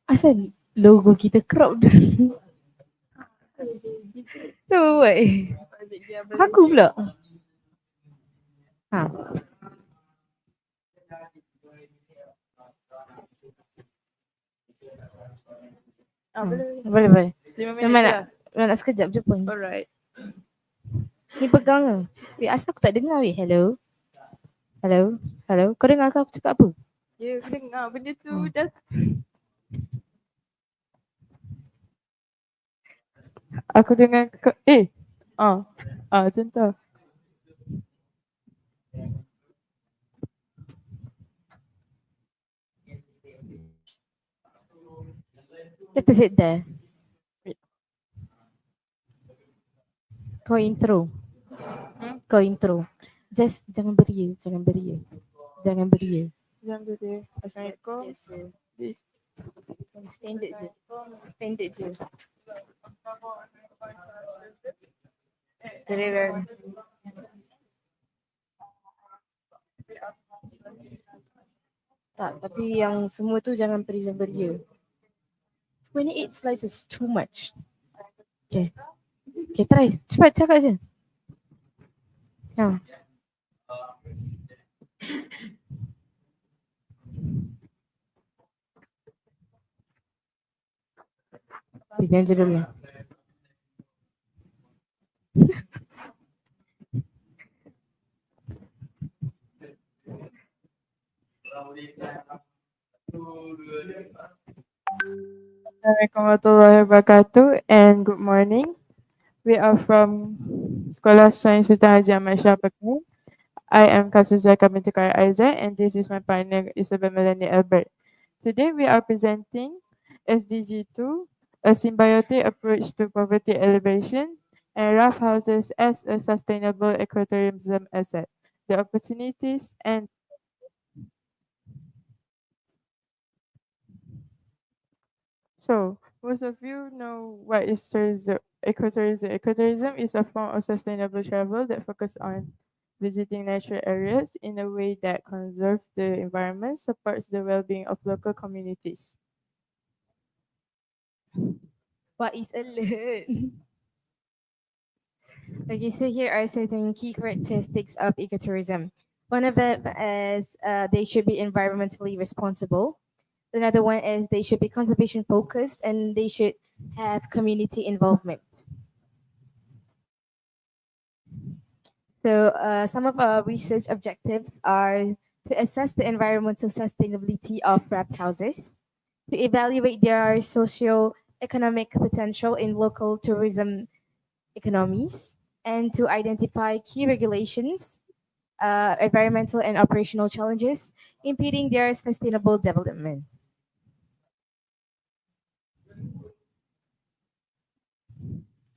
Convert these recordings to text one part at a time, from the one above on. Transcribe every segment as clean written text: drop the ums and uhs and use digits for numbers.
Asal logo kita crop dulu? Tu buat. Aku pula. Ha. Boleh. 5 minit Memang je nak, lah. memang nak sekejap je pun. Alright. Ni pegang ke? Weh, asal aku tak dengar weh? Hello? Kau dengar aku cakap apa? Ya, aku dengar benda tu Hmm. dah. Aku dengar macam tu. Let us sit there. Kau intro. Just jangan beria. Jangan beri. Assalamualaikum. Standard je. Keren. Tak, tapi yang semua tu jangan beria. 28 slides is too much. Okay, try. Cepat cakap je. Ha. Bisnes je dulu. Assalamualaikum warahmatullahi wabarakatuh and good morning. We are from Sekolah Sains Sultan Haji Ahmad Shah Pekan. I am Kasuzai Kamintikar Isaac and this is my partner Isabel Melanie Albert. Today we are presenting SDG 2, a symbiotic approach to poverty elevation and rough houses as a sustainable ecotourism asset. The opportunities and so, most of you know what is tourism, ecotourism. Ecotourism is a form of sustainable travel that focuses on visiting natural areas in a way that conserves the environment, supports the well-being of local communities. What is alert? Okay, so here are certain key characteristics of ecotourism. One of them is they should be environmentally responsible. Another one is they should be conservation focused and they should have community involvement. So some of our research objectives are to assess the environmental sustainability of raft houses, to evaluate their socio-economic potential in local tourism economies, and to identify key regulations, environmental and operational challenges impeding their sustainable development.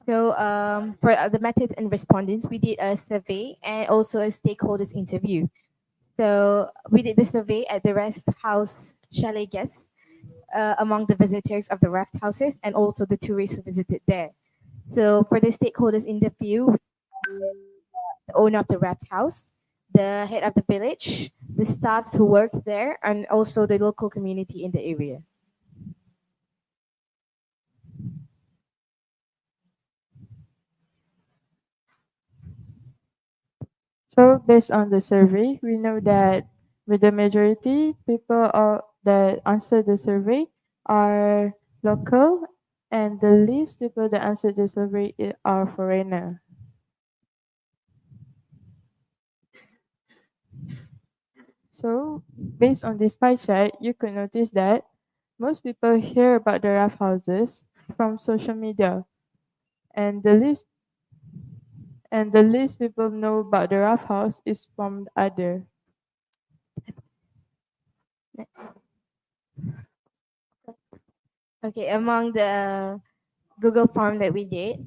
So for the method and respondents, we did a survey and also a stakeholders interview. So we did the survey at the Raft House Chalet guests among the visitors of the raft houses and also the tourists who visited there. So for the stakeholders interview, the owner of the raft house, the head of the village, the staffs who worked there, and also the local community in the area. So based on the survey, we know that with the majority, people that answer the survey are local and the least people that answer the survey are foreigner. So based on this pie chart, you could notice that most people hear about the raft houses from social media and the least people know about the rough house is from other. Okay, among the Google form that we did,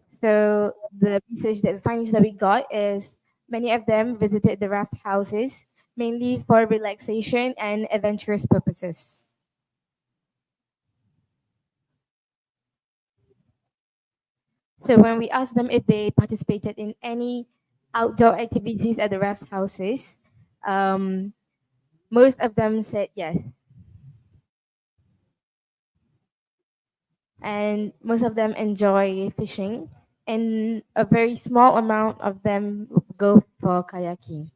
so the research that findings that we got is many of them visited the raft houses mainly for relaxation and adventurous purposes. So when we asked them if they participated in any outdoor activities at the raft houses, um, most of them said yes, and most of them enjoy fishing, and a very small amount of them go for kayaking.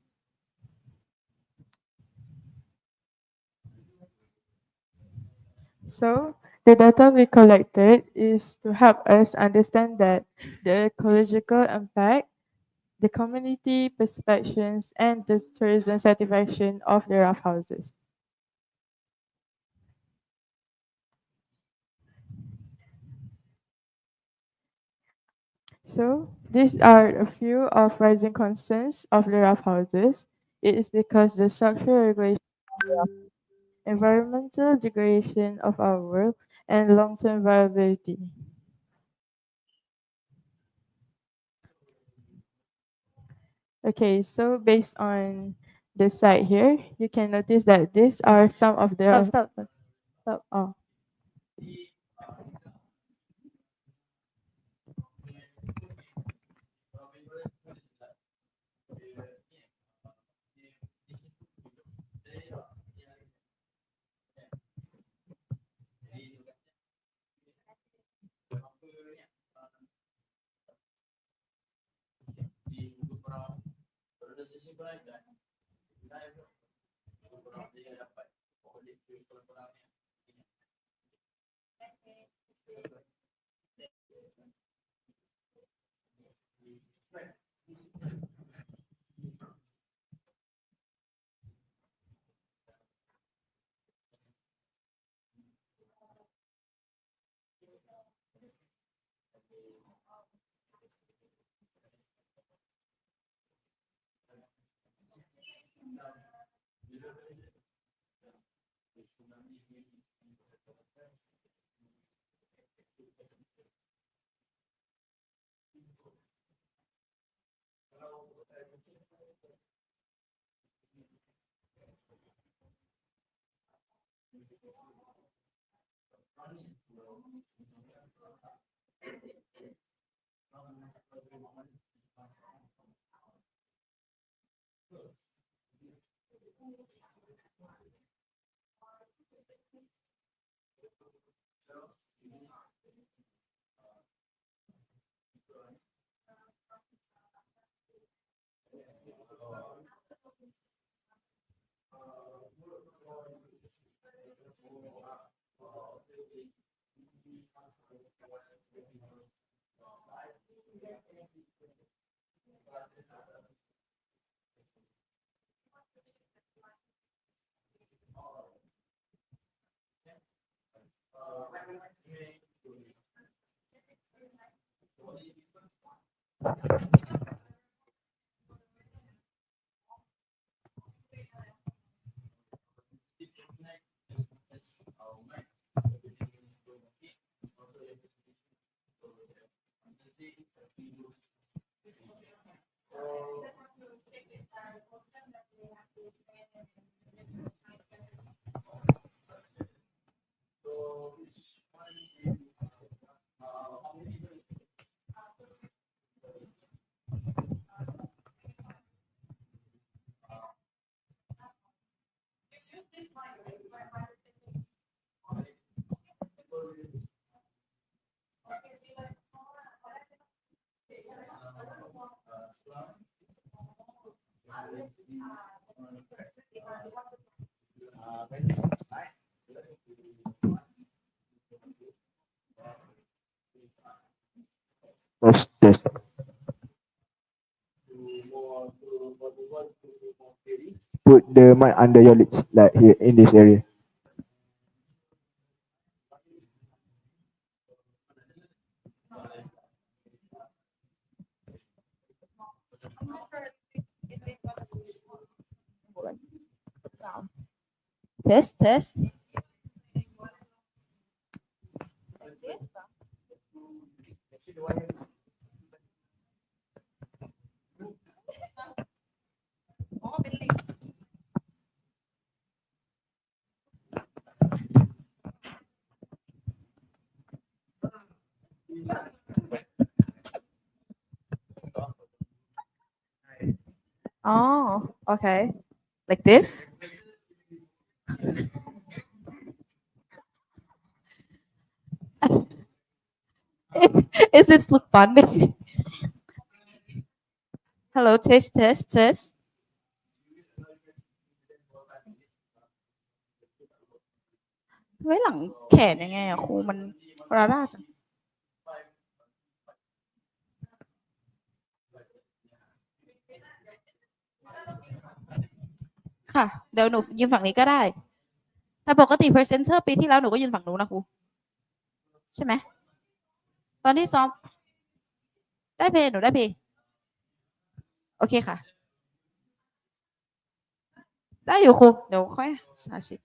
So the data we collected is to help us understand that the ecological impact, the community perceptions, and the tourism satisfaction of the rough houses. So these are a few of rising concerns of the rough houses. It is because the structural regulation, environmental degradation of our world, and long-term viability. Okay, so based on the site here, you can notice that these are some of Stop, the stop, stop. oh, Test, test. Put the mic under your lips, like here in this area. Test. Oh, okay. Like this? Is this look funny? Hello, test. ไว้หลังแขนยังไงอะครูมันราดาจังค่ะ เดี๋ยวหนูยืนฝั่งนี้ก็ได้ แต่ปกติ presenter ปีที่แล้วหนูก็ยืนฝั่งนู้นนะครูใช่ไหม ตอนที่ซ้อม ได้เพย์หนูได้เพย์โอเคค่ะ ได้อยู่ครูเดี๋ยวค่อยหาชิป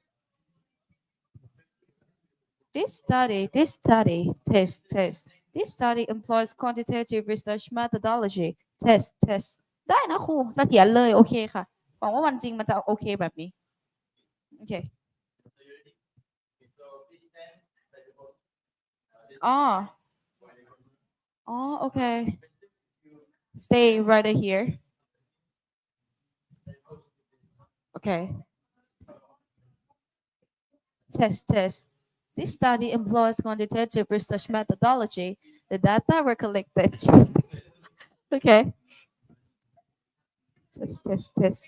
This study, test. This study employs quantitative research methodology, test. ได้นะครูเสถียรเลยโอเคค่ะหวังว่าวันจริงมันจะโอเคแบบนี้โอเคอ๋อโอเค stay right here okay test. This study employs quantitative research methodology. The data were collected. Okay. Test.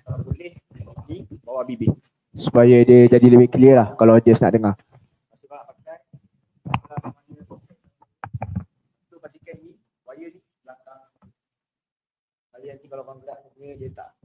Kalau boleh ni bawah bibir supaya dia jadi lebih clear lah kalau audience nak dengar. Pastikan ni wire ni belakang. Kali nanti kalau korang gerak dia tak.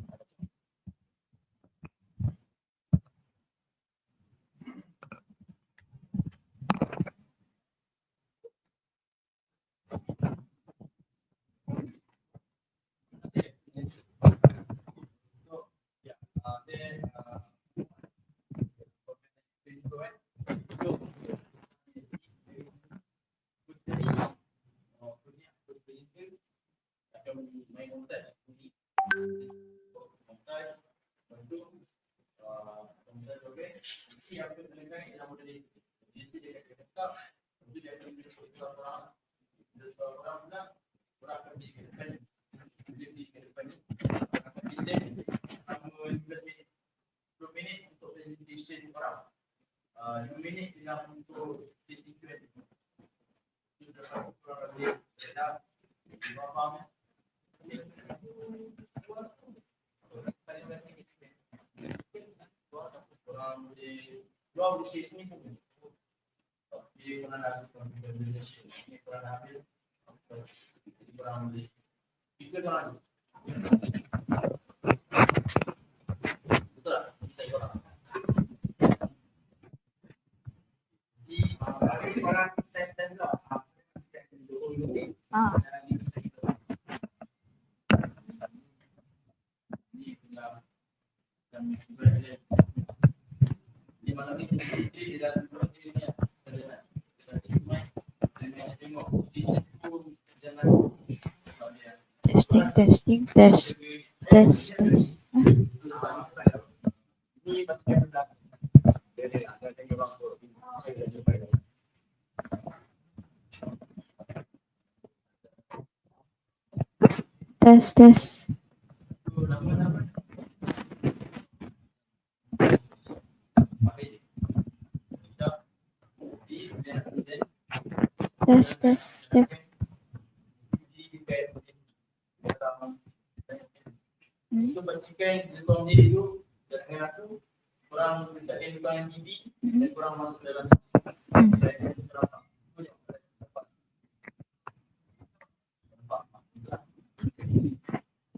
Ah. Testing, testing, test, test, test. Test, test. Test, test, test.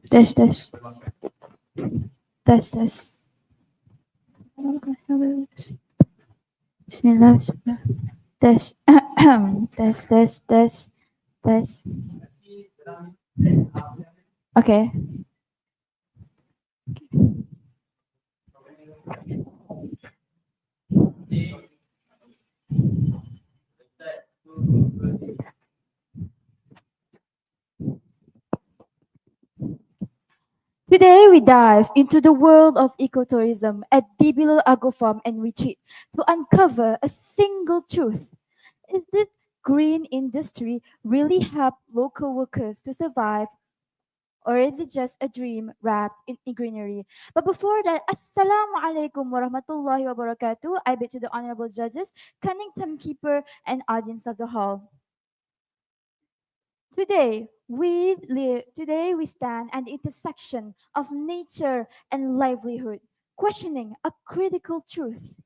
Test, test. Test, test. Bismillah, bismillah. Test. Test, test, test, test. Okay. Today we dive into the world of ecotourism at Dibilo Agro Farm and Retreat to uncover a single truth. Is this green industry really help local workers to survive, or is it just a dream wrapped in greenery? But before that, Assalamu alaikum warahmatullahi wabarakatuh. I bid to the honorable judges, cunning timekeeper, and audience of the hall. Today we stand at the intersection of nature and livelihood, questioning a critical truth.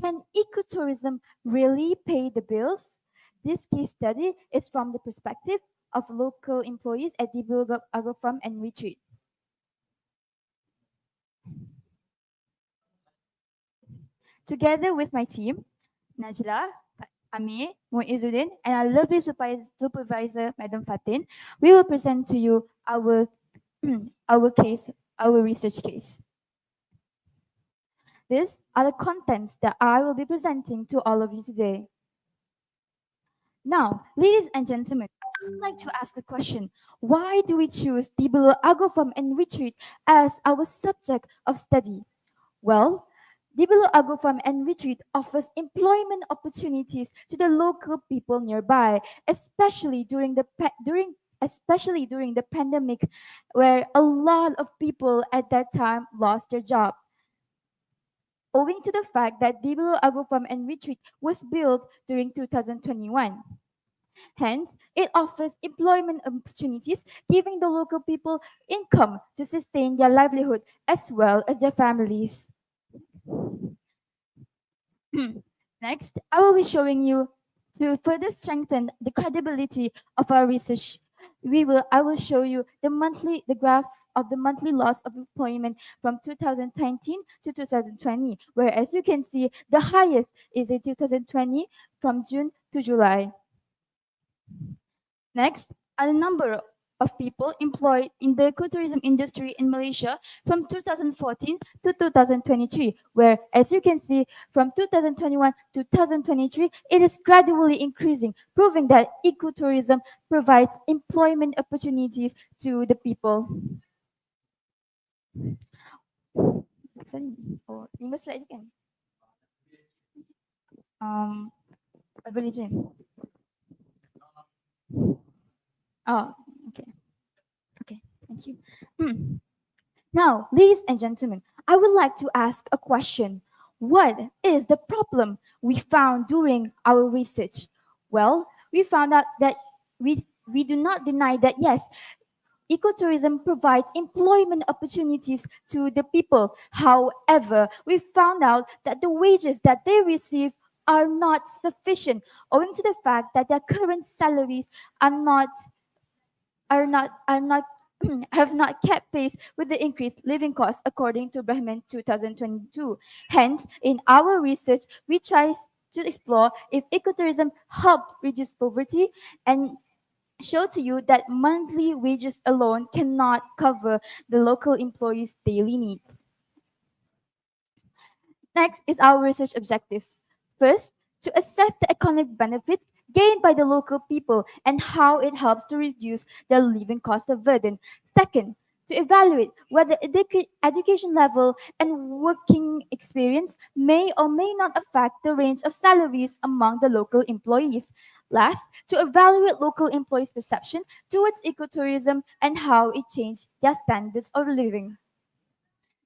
Can ecotourism really pay the bills? This case study is from the perspective of local employees at the Bilgap Agro Farm and Retreat. Together with my team, Najla, Ami, Muizuddin, and our lovely supervisor, Madam Fatin, we will present to you our, our research case. These are the contents that I will be presenting to all of you today. Now, ladies and gentlemen, I would like to ask the question, why do we choose Dibolo Agro Farm and Retreat as our subject of study? Well, Dibolo Agro Farm and Retreat offers employment opportunities to the local people nearby, especially during the pandemic, where a lot of people at that time lost their job. Owing to the fact that Dibolo Agro Farm and Retreat was built during 2021. Hence, it offers employment opportunities, giving the local people income to sustain their livelihood as well as their families. Next, I will be showing you to further strengthen the credibility of our research. I will show you the graph of the monthly loss of employment from 2019 to 2020, where as you can see, the highest is in 2020 from June to July. Next are the number of people employed in the ecotourism industry in Malaysia from 2014 to 2023, where, as you can see, from 2021 to 2023, it is gradually increasing, proving that ecotourism provides employment opportunities to the people. Oh, 5 slide je kan? Boleh je? Oh, okay. Okay, thank you. Now, ladies and gentlemen, I would like to ask a question. What is the problem we found during our research? Well, we found out that we do not deny that yes, ecotourism provides employment opportunities to the people. However, we found out that the wages that they receive are not sufficient owing to the fact that their current salaries are not have not kept pace with the increased living costs according to Brahman 2022. Hence, in our research, we try to explore if ecotourism helped reduce poverty and show to you that monthly wages alone cannot cover the local employees' daily needs. Next is our research objectives. First, to assess the economic benefits gained by the local people and how it helps to reduce their living cost of burden. Second, to evaluate whether education level and working experience may or may not affect the range of salaries among the local employees. Last, to evaluate local employees' perception towards ecotourism and how it changed their standards of living.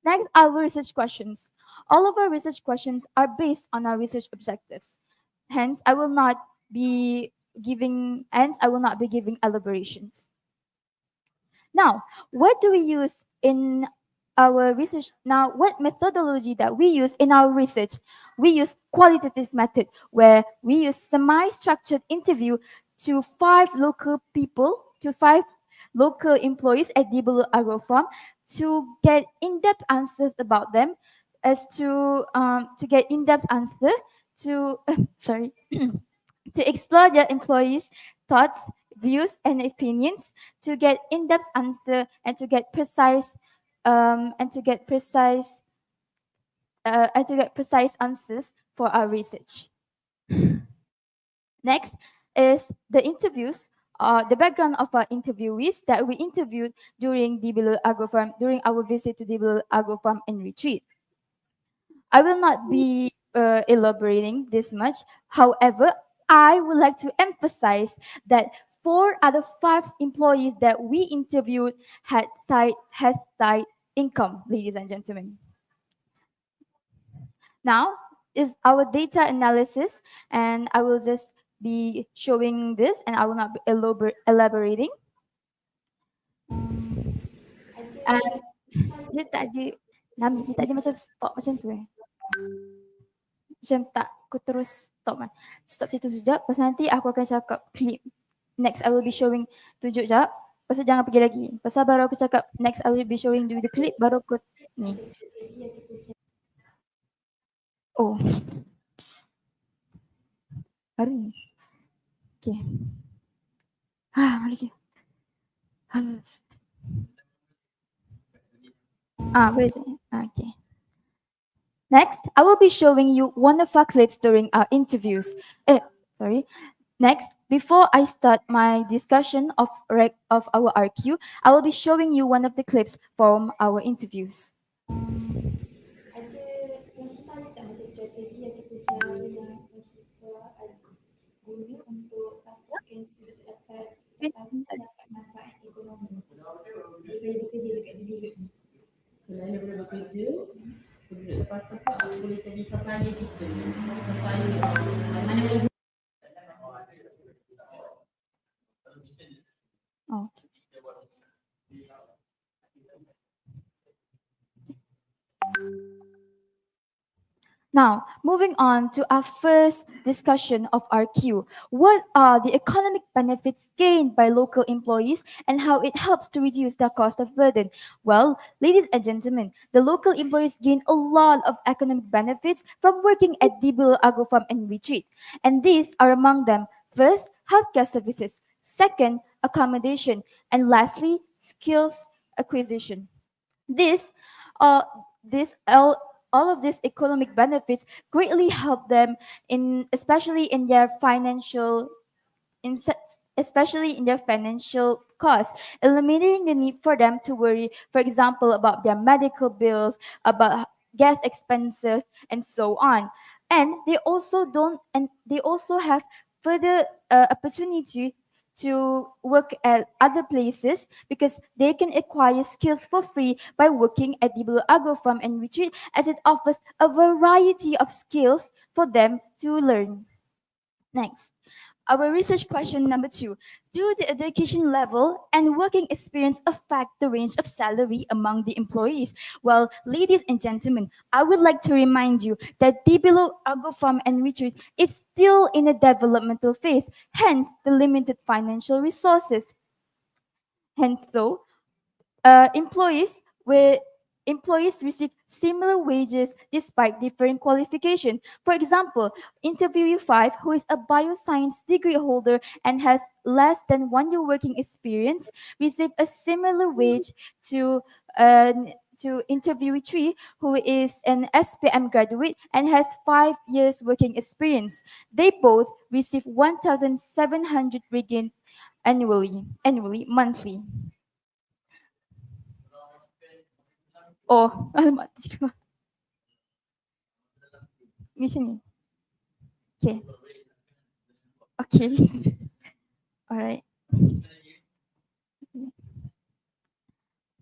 Next, our research questions. All of our research questions are based on our research objectives. Hence, I will not be giving elaborations. Now, what do we use in our research? Now, what methodology that we use in our research? We use qualitative method where we use semi-structured interview to five local employees at Dibulu Agro Farm to get in-depth answers about them, as to get in-depth answer to sorry to explore their employees' thoughts, views, and opinions, to get in-depth answer and to get precise and to get precise and to get precise answers for our research. Next is the interviews. The background of our interviewees that we interviewed during Dibulu Agro Farm during our visit to Dibulu Agro Farm and retreat. I will not be elaborating this much. However, I would like to emphasize that 4 out of 5 employees that we interviewed had side income, ladies and gentlemen. Now is our data analysis, and I will just be showing this, and I will not be elaborating. And dia tadi Nami dia tadi macam stop macam tu macam tak aku terus stop kan. Stop situ sekejap, lepas nanti aku akan cakap clip. Next I will be showing, tunjuk jap. Pasal jangan pergi lagi. Pasal baru aku cakap next I will be showing the clip, baru aku ni. Oh. Baru ni. Okay. Mana je? Where is it? Okay. Next, I will be showing you one of our clips during our interviews. Sorry. Next, before I start my discussion of our RQ, I will be showing you one of the clips from our interviews. Oh. Now, moving on to our first discussion of RQ. What are the economic benefits gained by local employees and how it helps to reduce the cost of burden? Well, ladies and gentlemen, the local employees gain a lot of economic benefits from working at Dibul Agro Farm and Retreat. And these are among them: first, healthcare services; second, accommodation; and lastly, skills acquisition. This, uh, this all of these economic benefits greatly help them in especially in their financial in se- especially in their financial costs, eliminating the need for them to worry, for example, about their medical bills, about gas expenses, and so on. And they also have further opportunity to work at other places because they can acquire skills for free by working at the Blue Agro Farm and Retreat, as it offers a variety of skills for them to learn. Next, our research question number 2. Do the education level and working experience affect the range of salary among the employees? Well, ladies and gentlemen, I would like to remind you that the Below Agro Farm and Retreat is still in a developmental phase, hence the limited financial resources. Hence, though, employees with employees receive similar wages despite different qualification. For example, interviewee 5, who is a bioscience degree holder and has less than 1 year working experience, receive a similar wage to uh, interviewee 3, who is an SPM graduate and has 5 years working experience. They both receive 1,700 ringgit annually, monthly. Oh, alamak. Ni sini. Okay. Okay. Alright.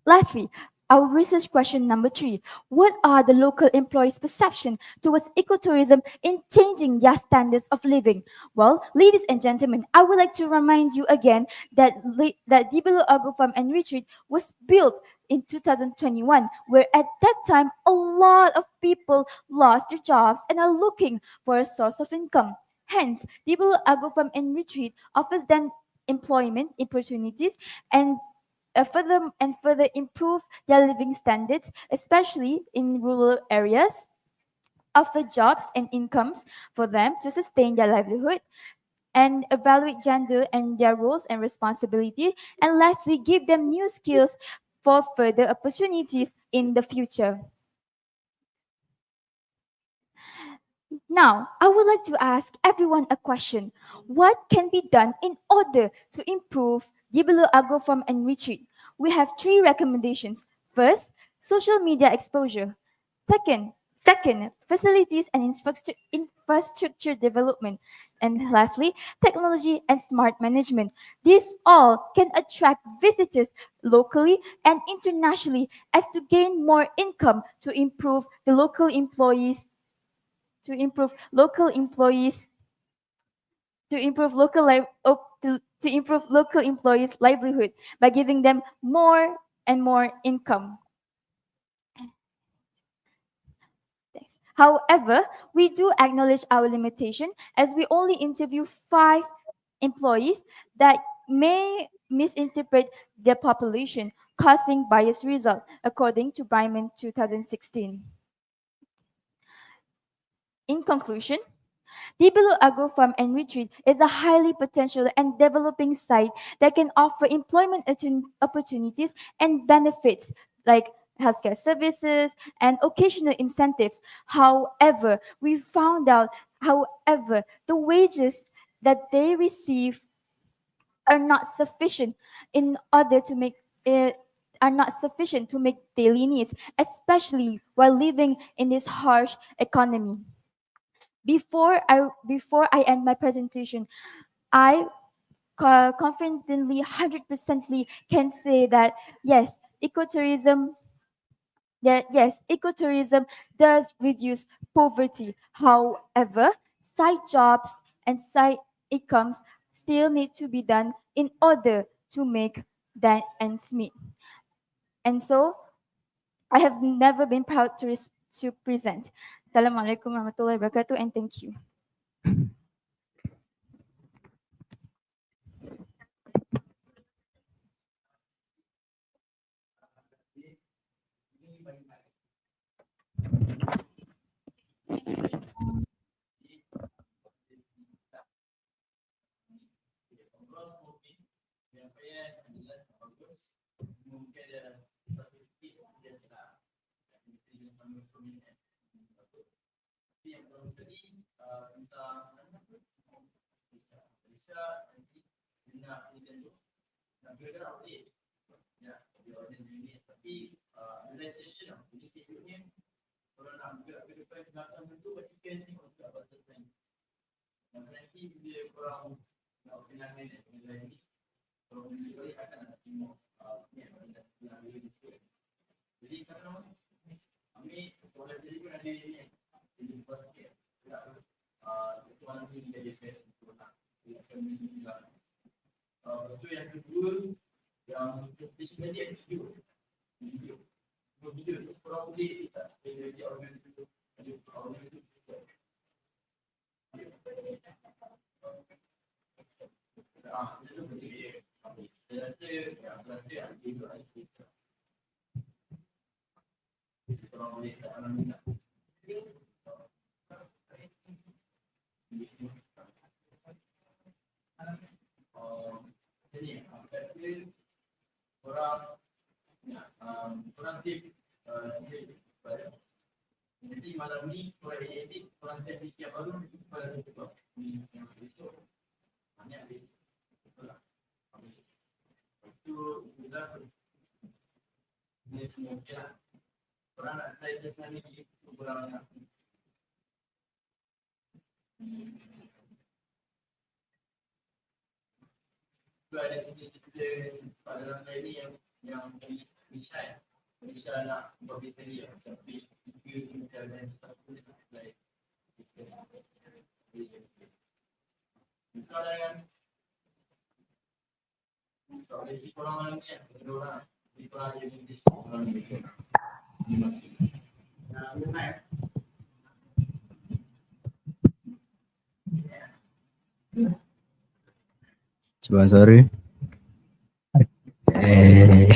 Lastly, our research question number 3. What are the local employees' perception towards ecotourism in changing their standards of living? Well, ladies and gentlemen, I would like to remind you again that that Dibelo Agro Farm and Retreat was built in 2021, where at that time a lot of people lost their jobs and are looking for a source of income. Hence, Dibelo Agro Farm and Retreat offers them employment opportunities and further improve their living standards, especially in rural areas, offer jobs and incomes for them to sustain their livelihood, and evaluate gender and their roles and responsibility, and lastly, give them new skills for further opportunities in the future. Now, I would like to ask everyone a question. What can be done in order to improve Dibelo Agro Farm and Retreat? We have 3 recommendations. First, social media exposure. Second, facilities and infrastructure development. And lastly, technology and smart management. These all can attract visitors locally and internationally as to gain more income to improve the local employees to improve local employees to improve local to improve local employees livelihood by giving them more and more income. Thanks. However, we do acknowledge our limitation as we only interview 5 employees that may misinterpret their population, causing biased result, according to Bryman 2016. In conclusion, Dibelo Agro Farm and Retreat is a highly potential and developing site that can offer employment opportunities and benefits like healthcare services and occasional incentives. However, the wages that they receive are not sufficient in order to make are not sufficient to make daily needs, especially while living in this harsh economy. Before I end my presentation, I confidently 100% can say that ecotourism ecotourism does reduce poverty. However, side jobs and side incomes still need to be done in order to make that ends meet. And so I have never been proud to present. Assalamualaikum warahmatullahi wabarakatuh, and thank you. Selamat sore. Eh,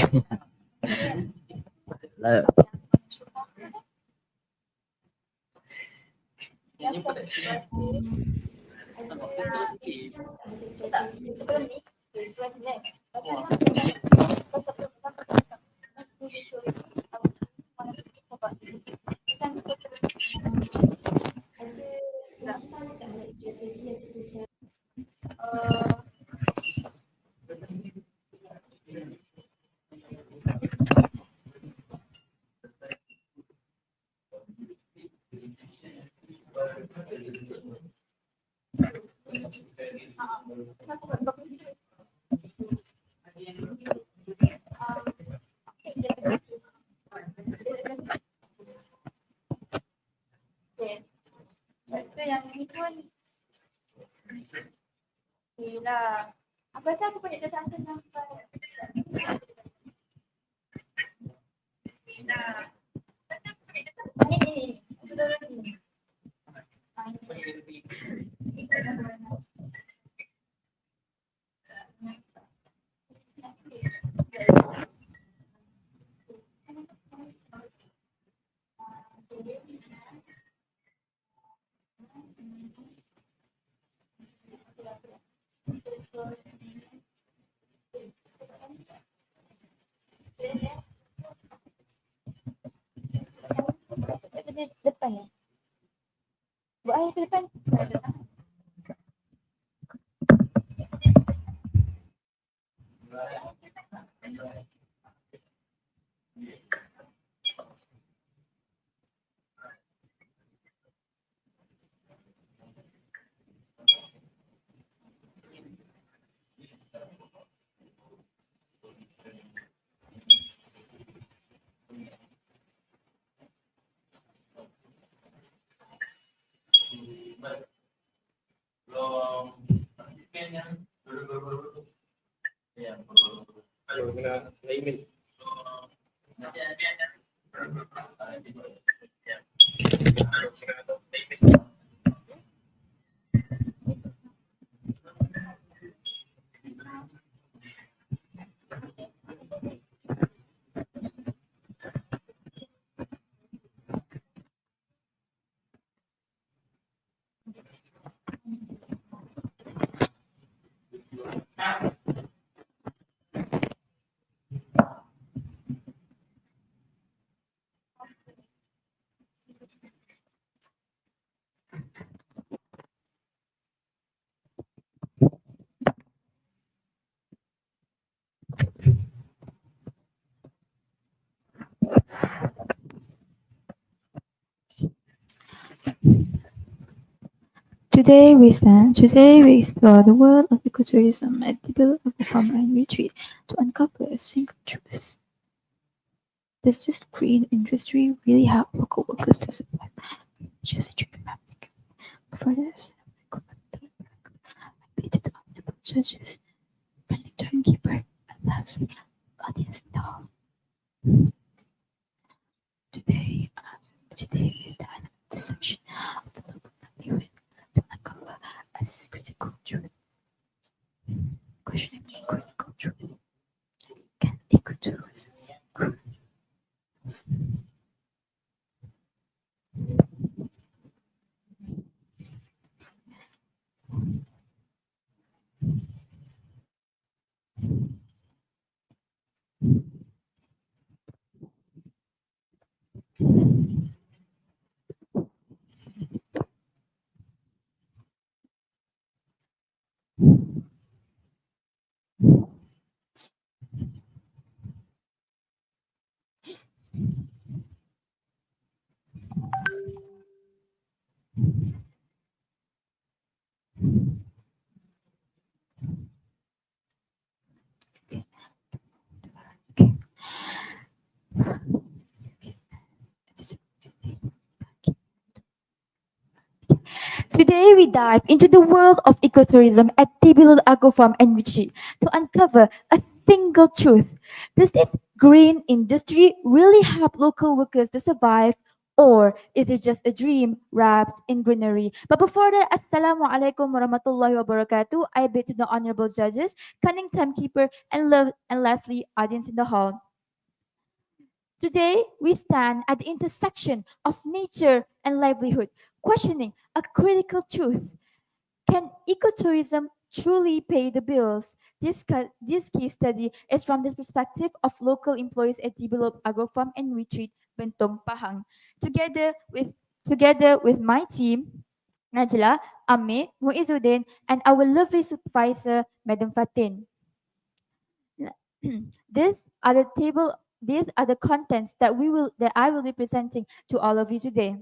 lah, Sebelum ni, Lepas tu yang ni pun okay lah. Aku rasa aku banyak tersangka sampai nah. Ni. Aku dah ni. Seperti depan ni. Buat air ke depan. Today we explore the world of ecotourism at the farm and retreat to uncover a single truth. Does this green industry really help local workers to survive? Just a dream about it. For this, I pay to the honorable judges, and the timekeeper, and lastly, audience in the hall. Today, today is the end of the section of the local livelihood to uncover a critical truth. Questioning critical truth. Can ecotourism grow? Today, we dive into the world of ecotourism at Tibilul Agro Farm and Retreat to uncover a single truth. Does this green industry really help local workers to survive? Or is it just a dream wrapped in greenery? But before that, Assalamualaikum warahmatullahi wabarakatuh. I bid to the honorable judges, cunning timekeeper, and lastly, audience in the hall. Today, we stand at the intersection of nature and livelihood, questioning a critical truth. Can ecotourism truly pay the bills? This case study is from the perspective of local employees at Develop Agro Farm and Retreat, Bentong Pahang. Together with my team, Najla, Ame, Muizuddin, and our lovely supervisor, Madam Fatin. These are the table. These are the contents that I will be presenting to all of you today.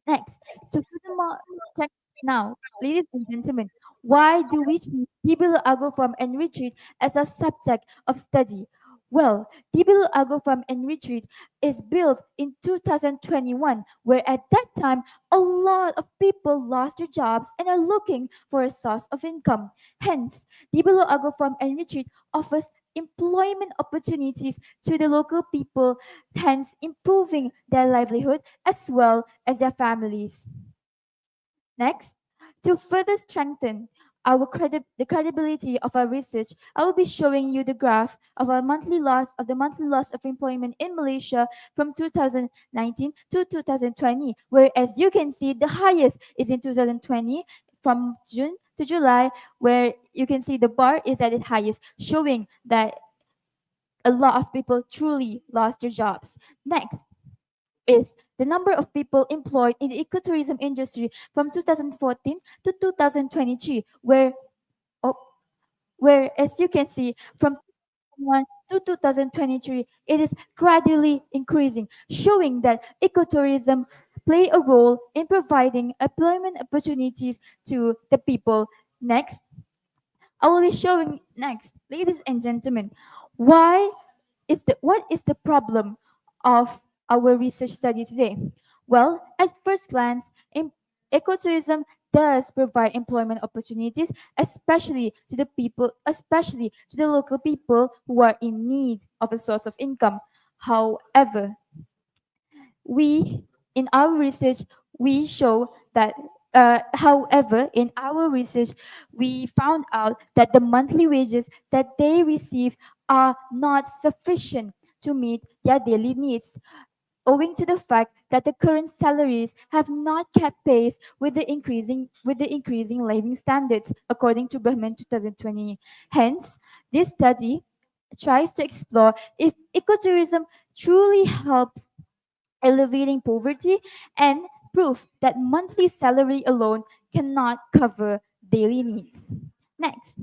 Next, to furthermore check now, ladies and gentlemen, why do we choose Tibilu Agro Farm and Retreat as a subject of study? Well, Tibilu Agro Farm and Retreat is built in 2021, where at that time a lot of people lost their jobs and are looking for a source of income. Hence, Tibilu Agro Farm and Retreat offers employment opportunities to the local people, hence improving their livelihood as well as their families. Next, to further strengthen the credibility of our research, I will be showing you the graph of the monthly loss of employment in Malaysia from 2019 to 2020, where as you can see, the highest is in 2020 from June to July, where you can see the bar is at its highest, showing that a lot of people truly lost their jobs. Next is the number of people employed in the ecotourism industry from 2014 to 2023, oh, where as you can see from 2021 to 2023, it is gradually increasing, showing that ecotourism play a role in providing employment opportunities to the people. Next, I will be showing next, ladies and gentlemen, why what is the problem of our research study today? Well, at first glance, ecotourism does provide employment opportunities, especially to the local people who are in need of a source of income. However, we in our research we show that however, in our research, we found out that the monthly wages that they receive are not sufficient to meet their daily needs, owing to the fact that the current salaries have not kept pace with the increasing living standards, according to Brahman 2020. Hence, this study tries to explore if ecotourism truly helps alleviating poverty and proof that monthly salary alone cannot cover daily needs. Next,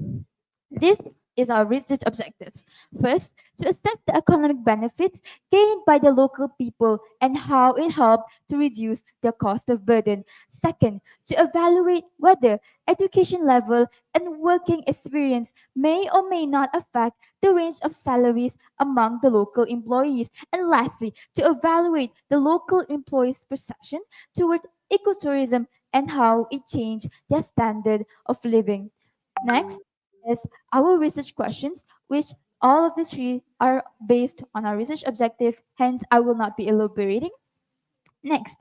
this is our research objectives. First, to assess the economic benefits gained by the local people and how it helped to reduce their cost of burden. Second, to evaluate whether education level and working experience may or may not affect the range of salaries among the local employees. And lastly, to evaluate the local employees' perception toward ecotourism and how it changed their standard of living. Next is our research questions, which all of the three are based on our research objective, hence I will not be elaborating. Next,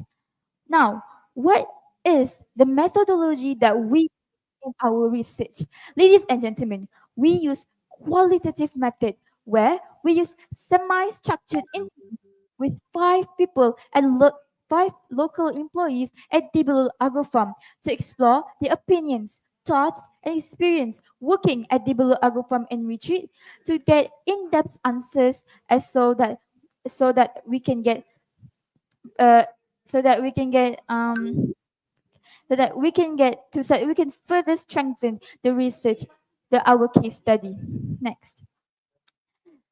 now, what is the methodology that we in our research? Ladies and gentlemen, we use qualitative method where we use semi-structured interview with five people and five local employees at Dibble Agro Farm to explore their opinions, thoughts, and experience working at Dibble Agro Farm and Retreat to get in-depth answers as so that we can get uh, so that we can get so that we can further strengthen the research, our case study. Next.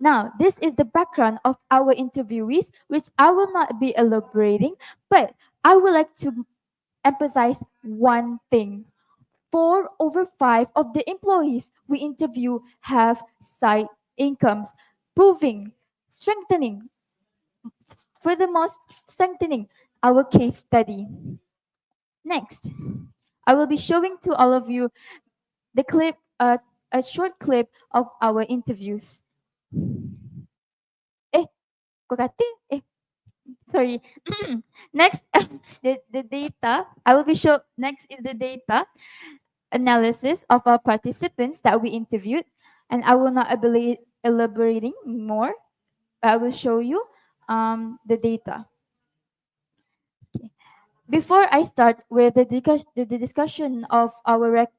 Now, this is the background of our interviewees, which I will not be elaborating, but I would like to emphasize one thing. 4 over 5 of the employees we interview have side incomes, proving, strengthening, furthermore, strengthening our case study. Next, I will be showing to all of you the clip, a short clip of our interviews. Eh, kok kati? Sorry. Next, the data. I will be show. Next is the data analysis of our participants that we interviewed, and I will not elaborating more. I will show you the data. Before I start with the discussion of our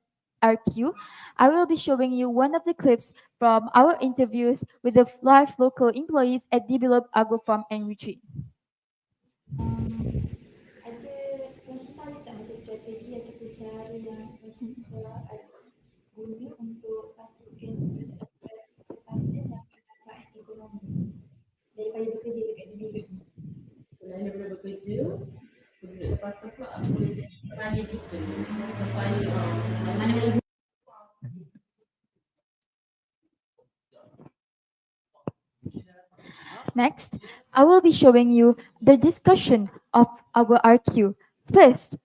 RQ, I will be showing you one of the clips from our interviews with the five local employees at Develop Agro Farm and Retreat. Ada masih tahu tak macam strategi atau cara yang masih sekolah guna untuk pastikan pendapatan dan manfaat ekonomi daripada bekerja dekat diri. Selain daripada bekerja, penduduk tempatan pula boleh jadi petani juga supaya mana-mana. Next, I will be showing you the discussion of our RQ. First,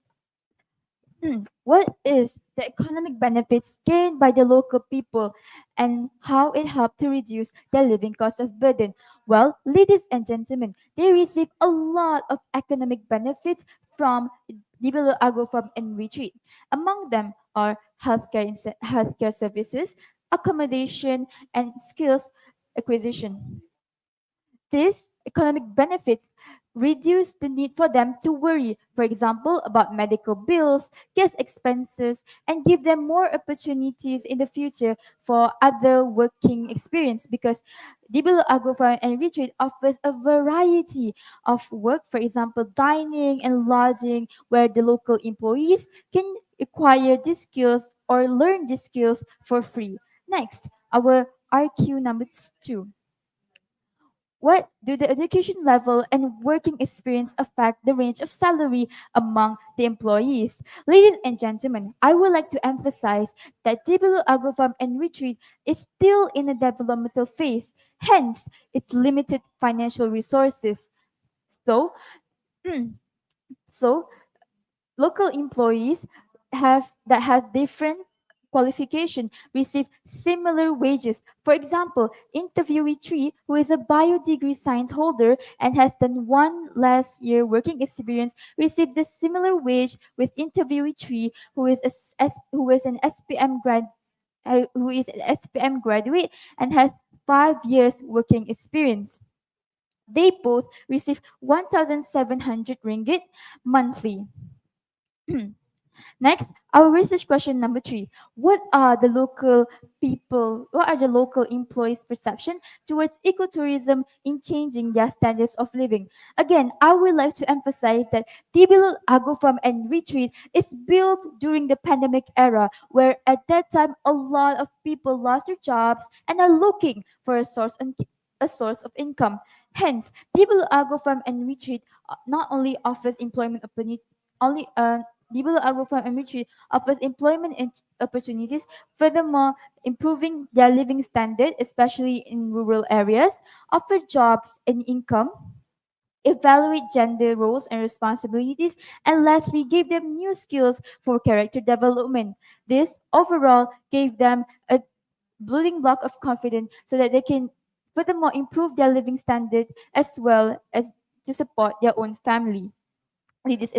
what is the economic benefits gained by the local people and how it helped to reduce the living cost of burden? Well, ladies and gentlemen, they receive a lot of economic benefits from Dibelo Agro Farm and Retreat. Among them are healthcare services, accommodation, and skills acquisition. These economic benefits reduce the need for them to worry, for example, about medical bills, gas expenses, and give them more opportunities in the future for other working experience because Dibble Agrofarm and Retreat offers a variety of work, for example, dining and lodging, where the local employees can acquire these skills or learn these skills for free. Next, our RQ number 2. What do the education level and working experience affect the range of salary among the employees? Ladies and gentlemen, I would like to emphasize that Dibulu Agrofarm and Retreat is still in a developmental phase, hence its limited financial resources. So, so local employees have different qualification receive similar wages. For example, interviewee 3, who is a biodegree science holder and has done one last year working experience, received a similar wage with interviewee 3, who is an SPM graduate and has 5 years working experience. They both receive 1,700 ringgit monthly. Next, our research question number 3. What are the local employees' perception towards ecotourism in changing their standards of living? Again, I would like to emphasize that Tibilul Agro Farm and Retreat is built during the pandemic era, where at that time a lot of people lost their jobs and are looking for a source of income. Hence, Tibilul Agro Farm and Retreat not only offers employment opportunity only Dibble Agro Farm and Retreat offers opportunities, furthermore, improving their living standard, especially in rural areas, offer jobs and income, evaluate gender roles and responsibilities, and lastly, gave them new skills for character development. This overall gave them a building block of confidence so that they can furthermore improve their living standard as well as to support their own family. Ladies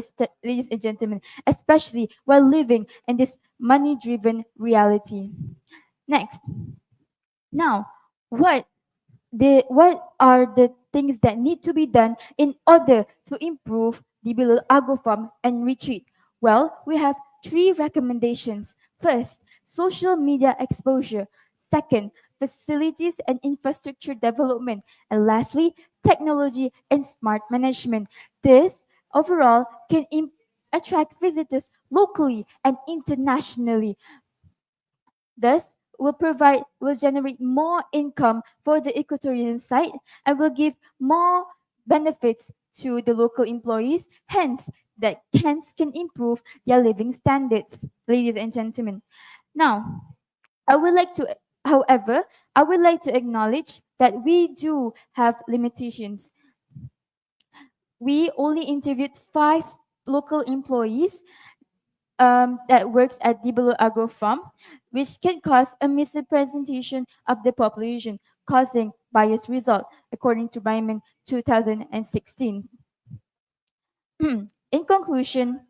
and gentlemen, especially while living in this money driven reality. Next, now, what what are the things that need to be done in order to improve the below Agro Farm and Retreat? Well, we have three recommendations. First, social media exposure. Second, facilities and infrastructure development. And lastly, technology and smart management. This overall can attract visitors locally and internationally. Thus, will generate more income for the ecotourism site and will give more benefits to the local employees. Hence, that can improve their living standards, ladies and gentlemen. Now, I would like to, however, I would like to acknowledge that we do have limitations. We only interviewed 5 local employees that works at Dibolo Agro Farm, which can cause a misrepresentation of the population, causing biased result, according to Byman 2016. In conclusion,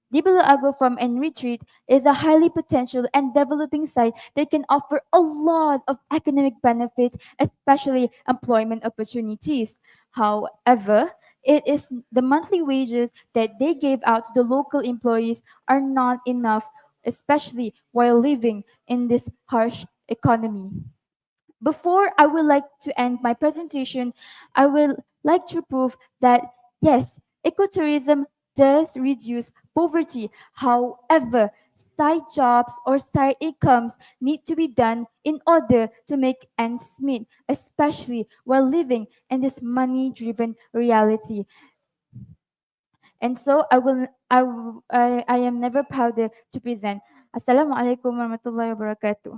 Dibolo Agro Farm and Retreat is a highly potential and developing site that can offer a lot of economic benefits, especially employment opportunities. However, it is the monthly wages that they gave out to the local employees are not enough, especially while living in this harsh economy. Before I would like to end my presentation, I would like to prove that yes, ecotourism does reduce poverty. However, side jobs or side incomes need to be done in order to make ends meet, especially while living in this money-driven reality. And so I am never prouder to present. Assalamualaikum warahmatullahi wabarakatuh.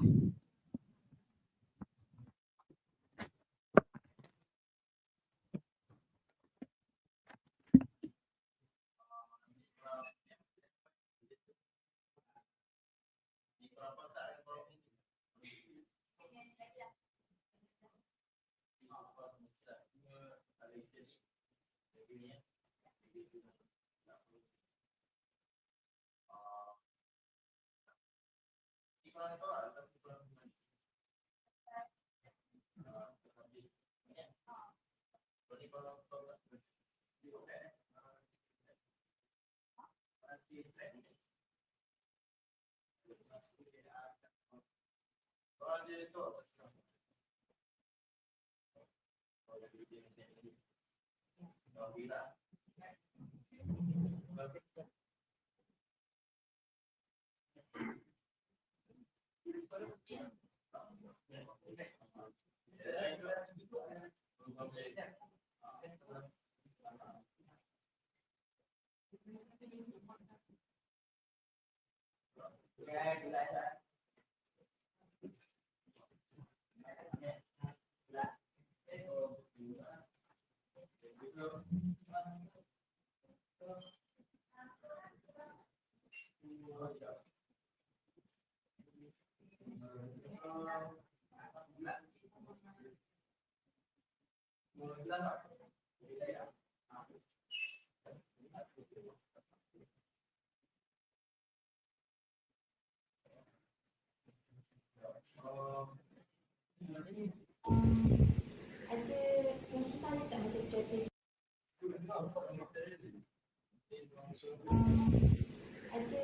Ada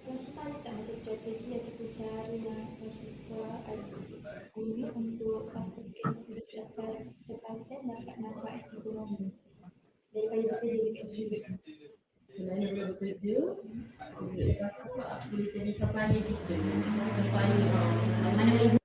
Rashifah ada tak macam strategi ataupun cara yang Rashifah guna untuk pastikan tempatan dapat manfaat ekonomi daripada bekerja dekat Jurut? Selain daripada bekerja, boleh jadi supplier kita. Supplier mana lagi?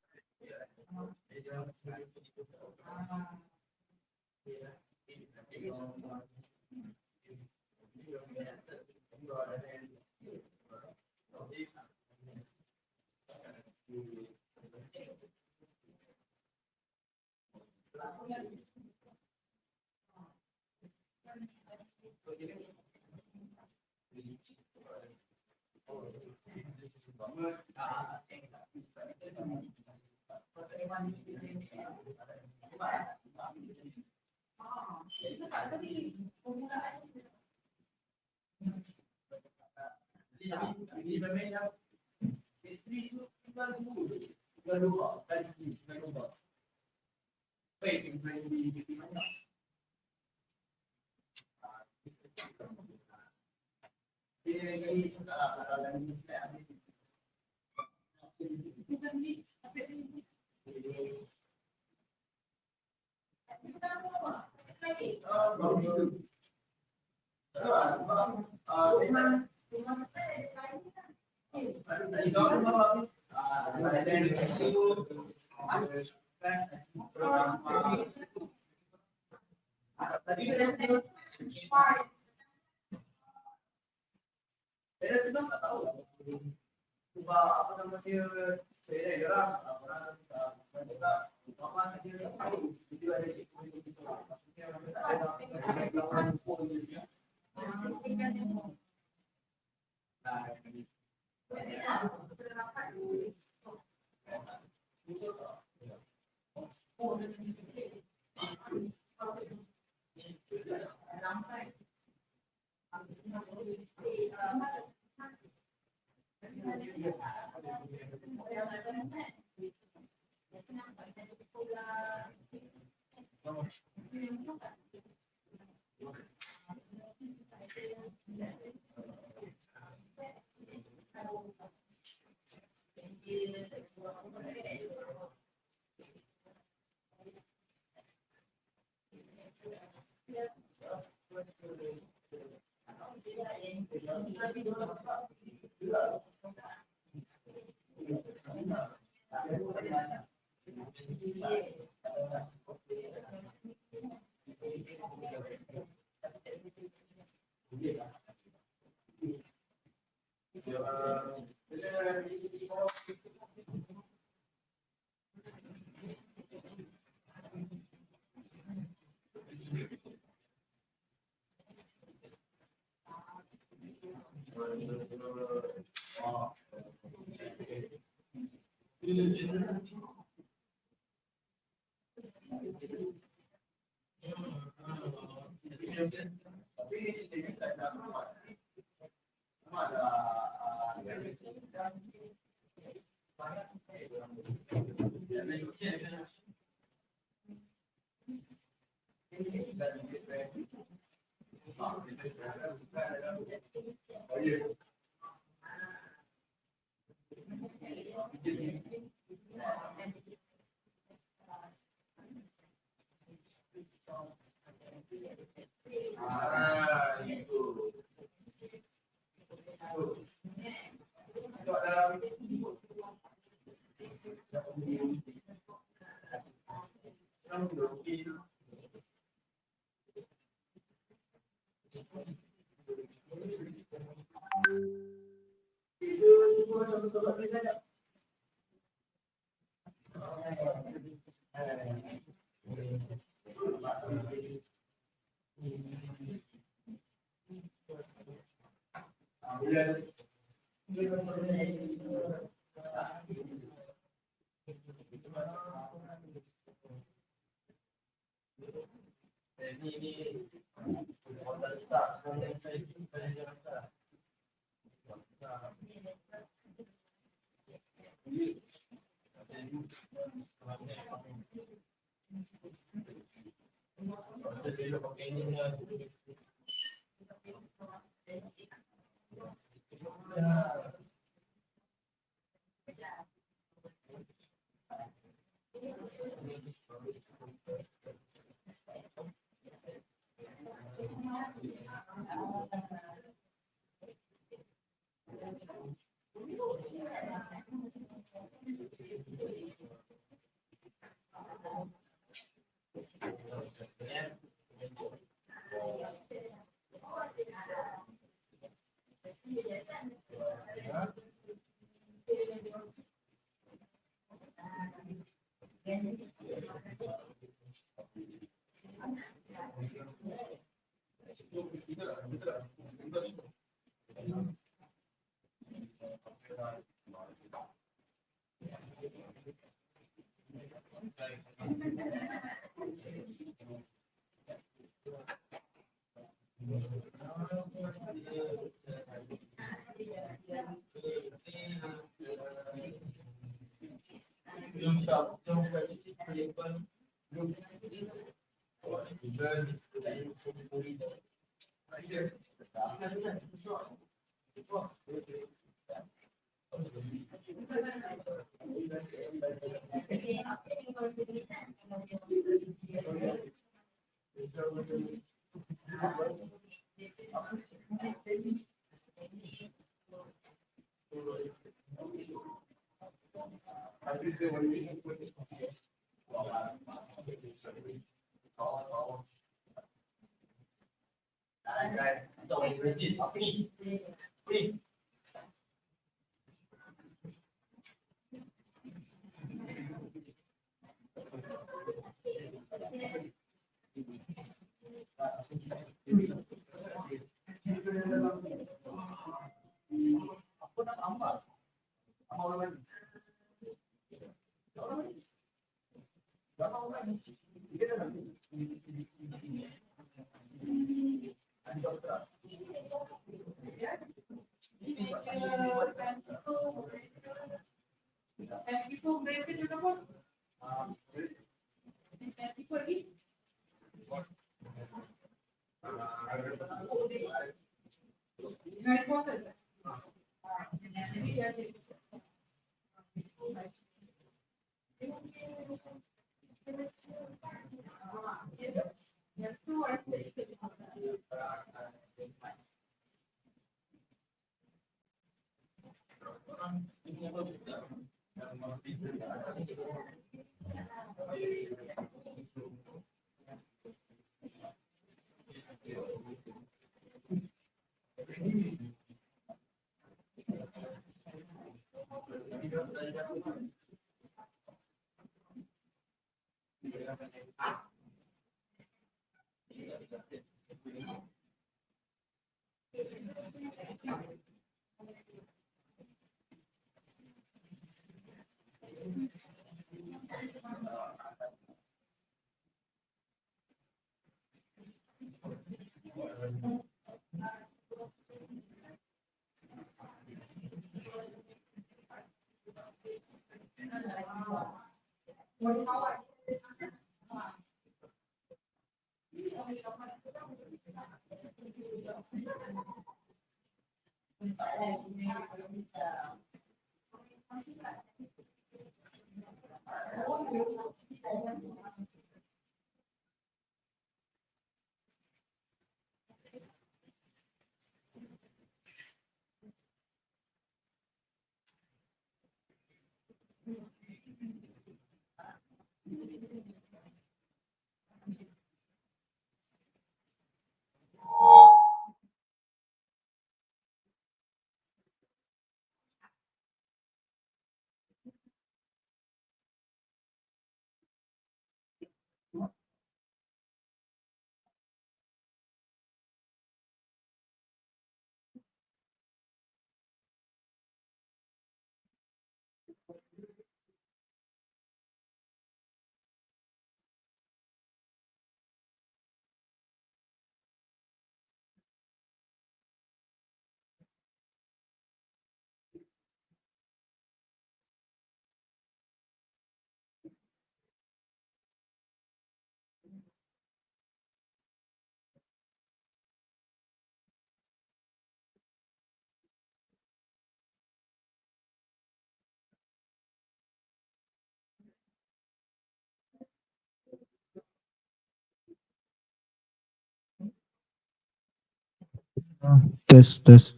tes tes.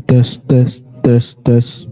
Tes tes tes tes.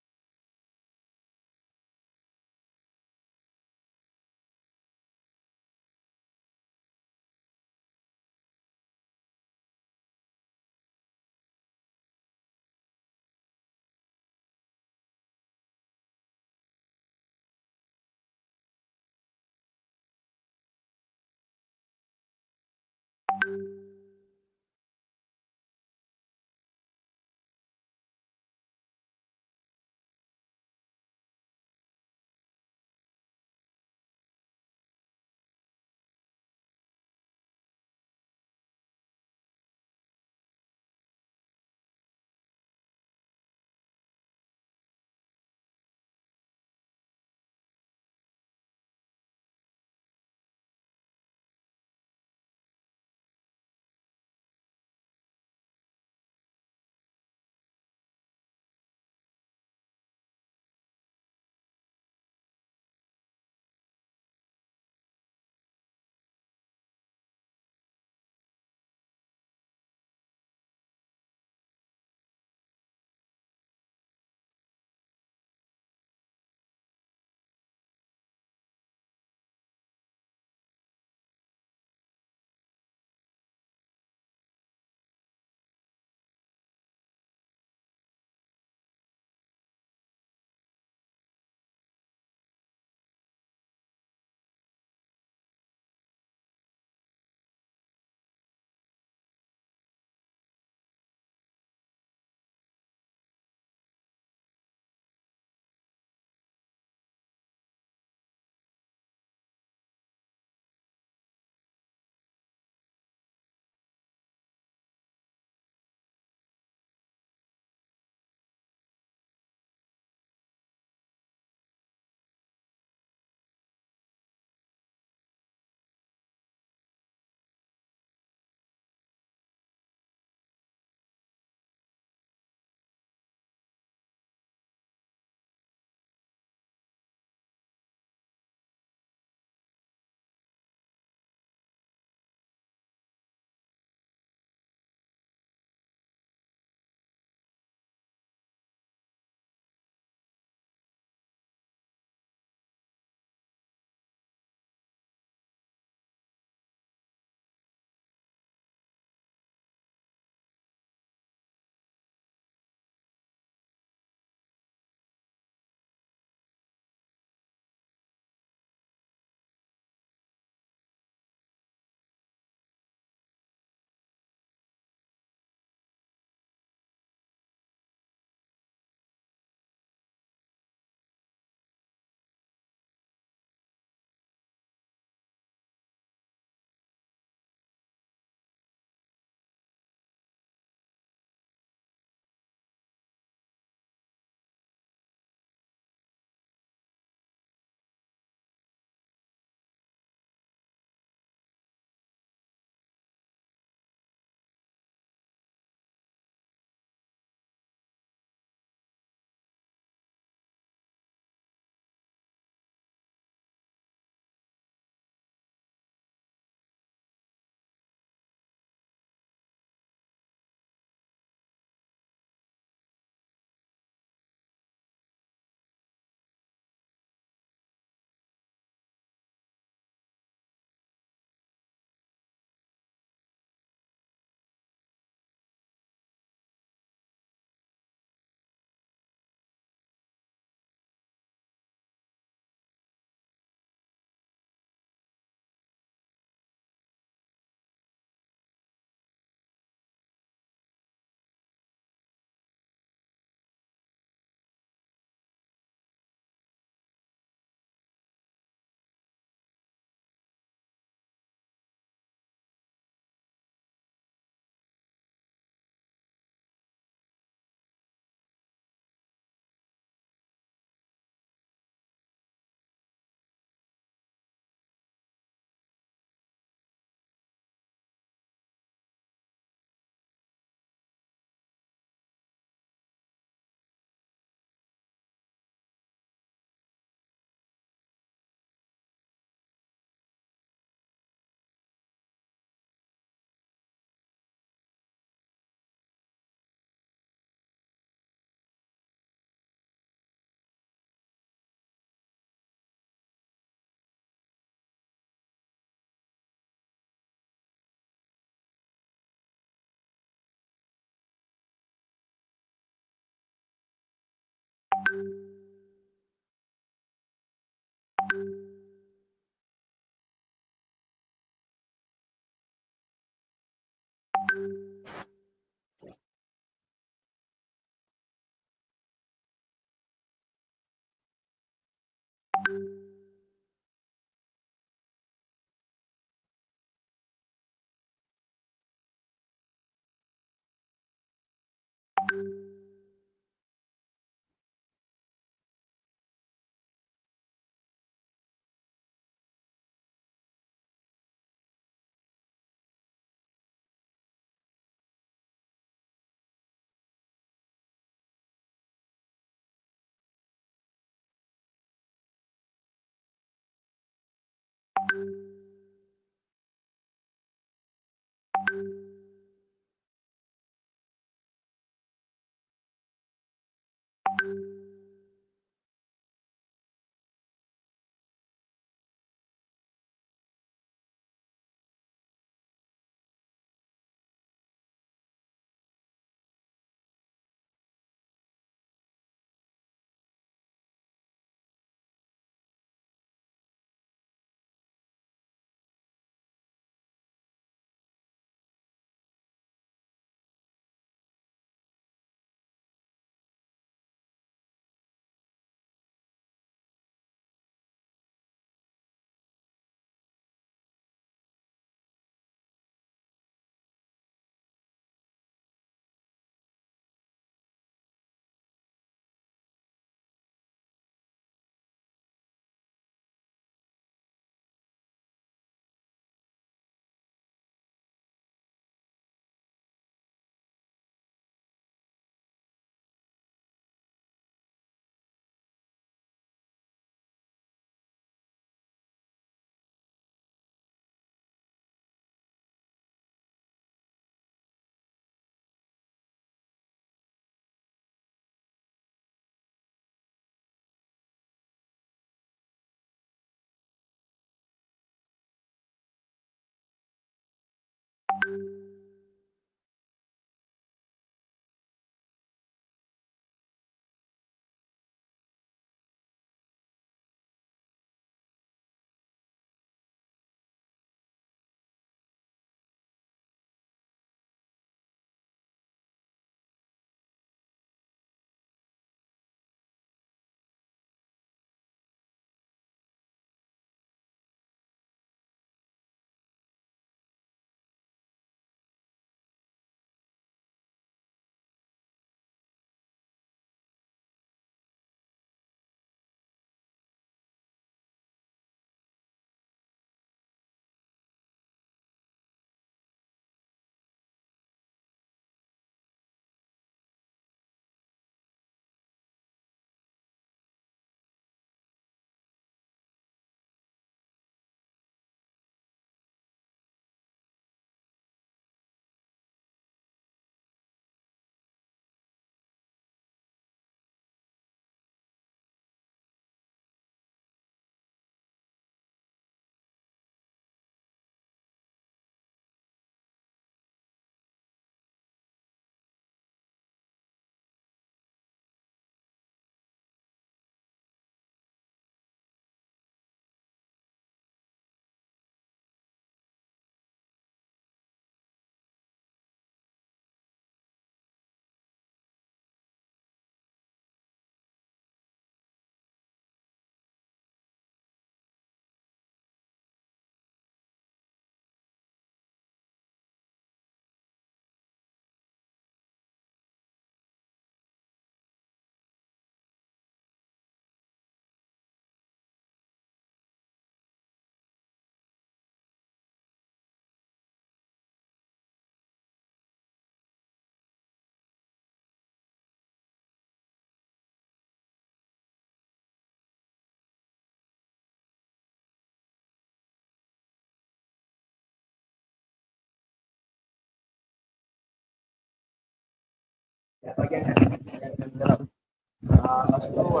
Lepas tu kalau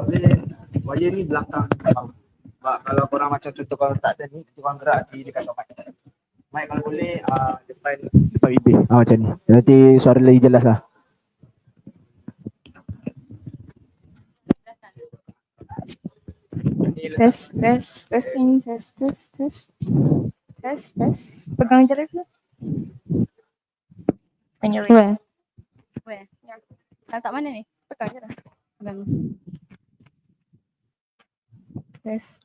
boleh wire ni belakang kepala. Sebab kalau korang macam contoh kalau tak ada ni, korang gerak di dekat mic. Mic kalau boleh depan bibir. Macam ni. Nanti suara lagi jelas lah. Testing, test. Pegang je dulu. Where? Where? Ya. Letak mana ni? Pegang je dah. Pegang. Test.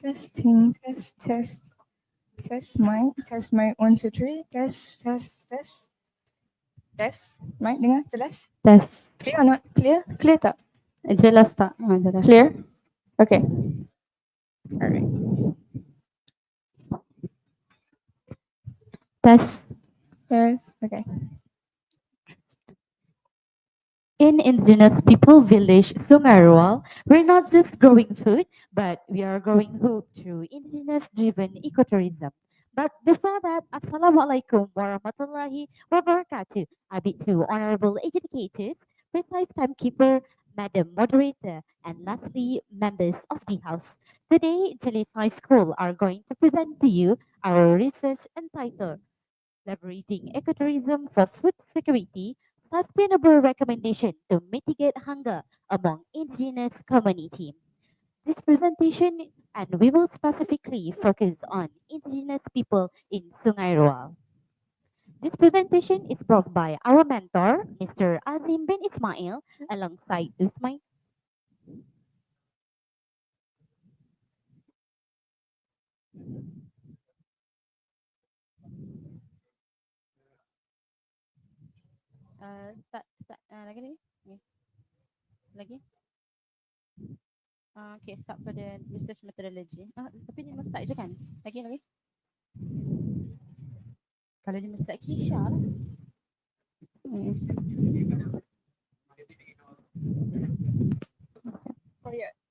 Testing, test mic 1 2 3 test mic dengar jelas Tes. clear or not clear tak Jelas tak? Jelas. clear okay alright Test. Yes. Okay. In indigenous people village Sungai, we're not just growing food, but we are growing hope through indigenous driven ecotourism. But before that, Assalamualaikum warahmatullahi wabarakatuh. A bit to honorable educators, precise timekeeper, Madam Moderator, and lastly, members of the House. Today, Jelit High School are going to present to you our research entitled Leveraging Ecotourism for Food Security, Sustainable Recommendation to Mitigate Hunger Among Indigenous Community. This presentation and we will specifically focus on Indigenous people in Sungai Roa. This presentation is brought by our mentor, Mr. Azim bin Ismail, alongside Usmai. Lagi ni? Lagi? Okay, start pada research methodology. Tapi dia mesti start je kan? Lagi? Kalau dia mesti start Kisha lah.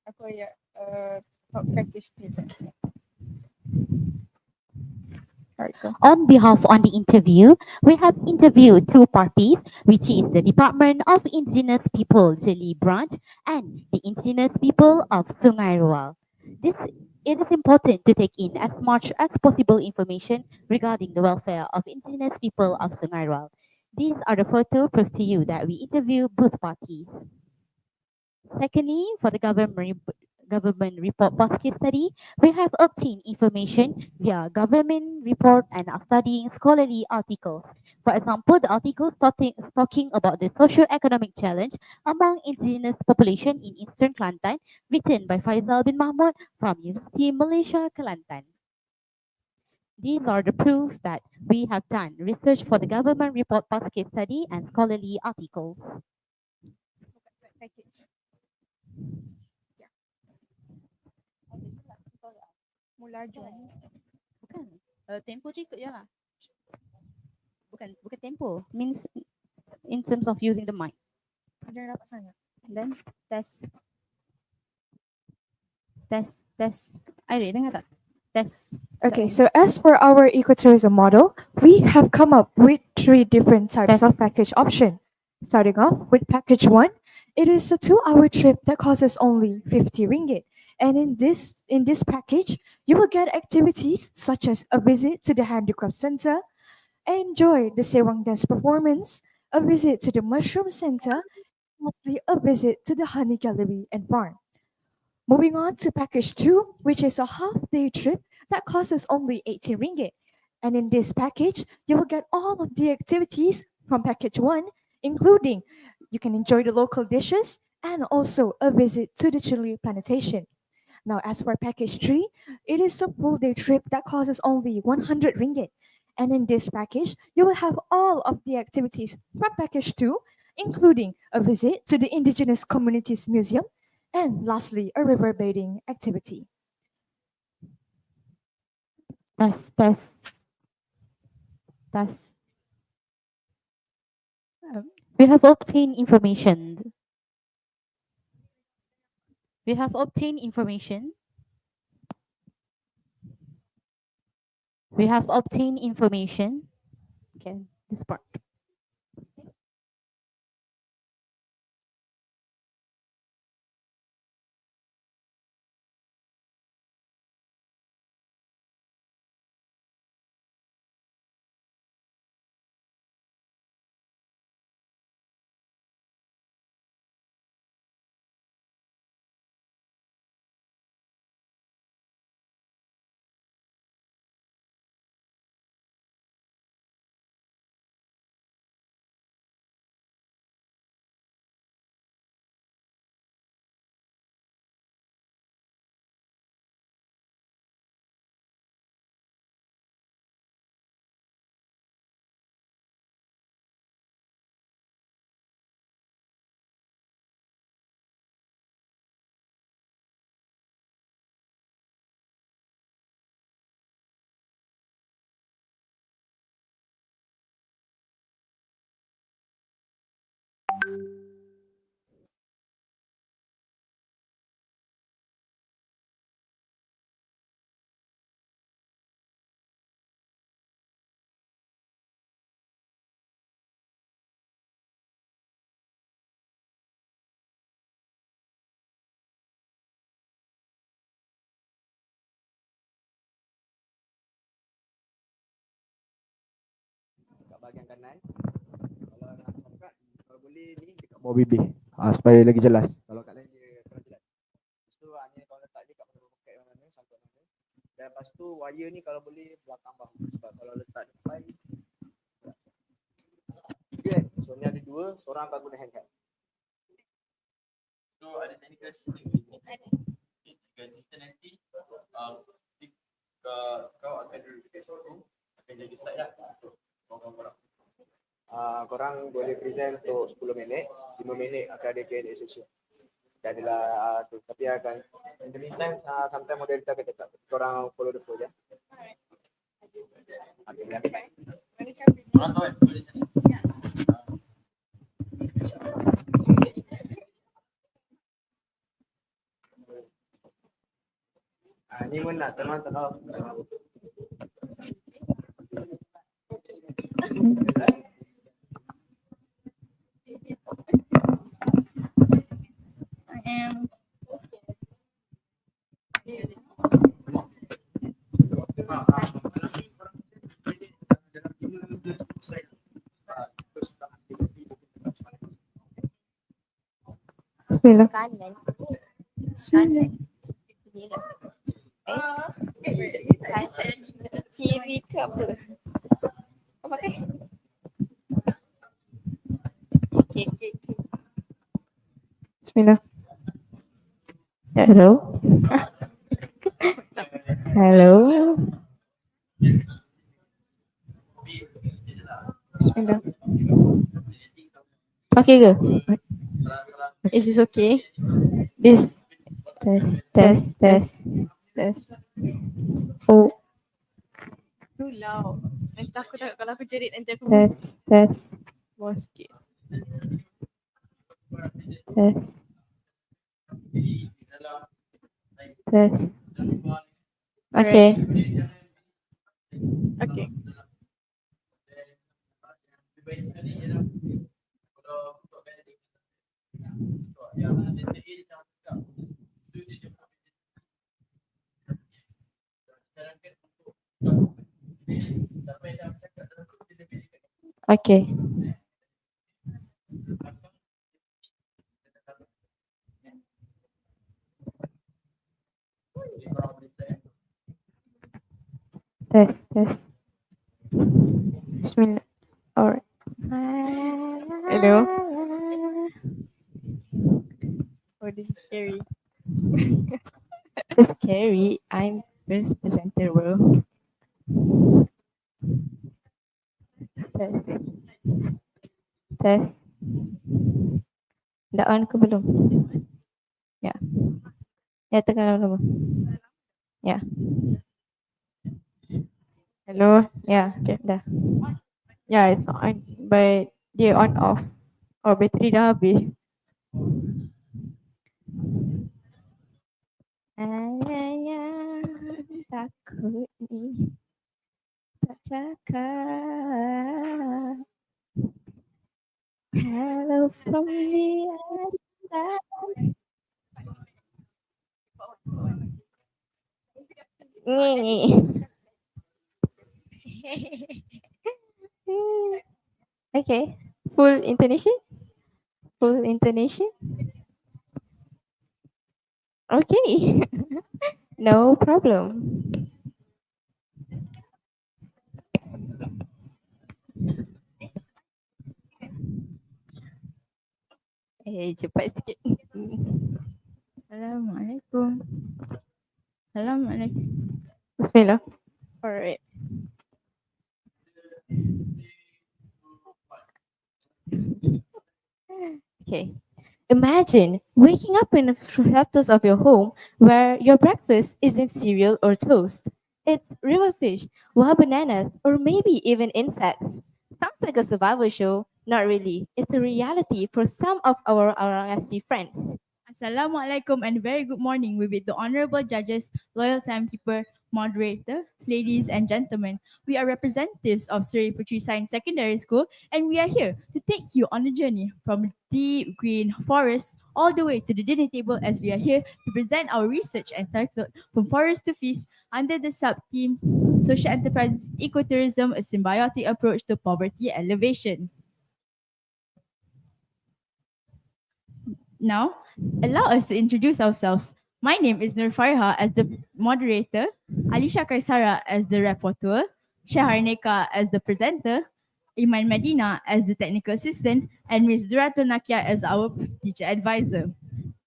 Aku ya package kita. On behalf on the interview, we have interviewed two parties, which is the Department of Indigenous People Jeli Branch and the Indigenous People of Sungai Roa. It is important to take in as much as possible information regarding the welfare of Indigenous people of Sungai Roa. These are the photo proof to you that we interview both parties. Secondly, for the government report basket study, we have obtained information via government report and are studying scholarly articles. For example, the article talking about the socio-economic challenge among indigenous population in Eastern Kelantan, written by Faisal bin Mahmud from University Malaysia, Kelantan. These are the proofs that we have done research for the government report basket study and scholarly articles. Mula Jun. Bukan. Tempo tu ikut je lah. Bukan tempo. Means in terms of using the mic. Jangan dapat sangat. Then test. Airi, dengar tak? Test. Okay, so as for our ecotourism model, we have come up with 3 different types of package option. Starting off with package 1, it is a 2-hour trip that costs only 50 ringgit. And in this package, you will get activities such as a visit to the handicraft center, enjoy the Sewang dance performance, a visit to the mushroom center, mostly a visit to the honey gallery and farm. Moving on to package 2, which is a half-day trip that costs only 80 ringgit. And in this package, you will get all of the activities from package 1, including you can enjoy the local dishes and also a visit to the chili plantation. Now, as for package 3, it is a full day trip that costs only 100 ringgit. And in this package, you will have all of the activities from package 2, including a visit to the Indigenous Communities Museum, and lastly, a river bathing activity. Test. We have obtained information. Okay, this part. bahagian kanan. Kalau nak shortcut, kalau boleh ni dekat bawah bibir. Supaya lagi jelas. Kalau kat lain dia kurang jelas. Lepas tu hanya kalau letak je kat poket mana, sangkut mana. Dan lepas tu wire ni kalau boleh belakang bahu. Sebab kalau letak depan okay. So ni ada dua, seorang akan guna handheld. So ada technical assistant ni. Technical assistant nanti kau akan duduk dekat situ, akan jadi slide lah untuk korang-korang. Korang boleh present untuk 10 minit, 5 minit akan ada Q&A session. Dan adalah tu, tapi akan in the meantime, sometimes moderator akan cakap korang follow the flow je. Okay, boleh ambil mic. Korang tahu kan? Boleh sini. Ni pun nak teman tak tahu. Bismillah. Kanan. Kanan. Kiri ke apa? Kau pakai? Okay. Bismillah. Hello. Hello. Bismillah. Okay ke? Is this okay? This test. Oh, Too loud. Nanti aku tak, kalau aku jerit nanti aku test. bawah sikit. Test. Okay. Okay. Okay. Test. Bismillah. Alright. Hello. Oh, this is scary. It's scary. I'm first presenter, bro. Test. Dah on ke belum? Ya. Ya, tekan dulu. Ya. Hello. Ya, okay, dah. Yeah, it's on, but dia on off. Oh, bateri dah habis. Ayah takut ni tak cakap. Hello from the other side. Okay, full intonation. Okay, no problem. Cepat sikit. Assalamualaikum. Bismillah. Alright. Okay. Imagine waking up in the rafters of your home where your breakfast isn't cereal or toast. It's river fish, wild bananas, or maybe even insects. Sounds like a survival show. Not really. It's a reality for some of our Asli friends. Assalamualaikum and very good morning. We with the honorable judges, loyal timekeeper, moderator, ladies and gentlemen. We are representatives of Surrey Putri Science Secondary School and we are here to take you on a journey from deep green forest all the way to the dinner table as we are here to present our research entitled From Forest to Feast under the sub-theme social enterprise ecotourism, a symbiotic approach to poverty elevation. Now, allow us to introduce ourselves. My name is Nur Farha as the moderator, Alisha Kaisara as the rapporteur, Shahar Neka as the presenter, Iman Medina as the technical assistant, and Ms. Durato Nakia as our teacher advisor.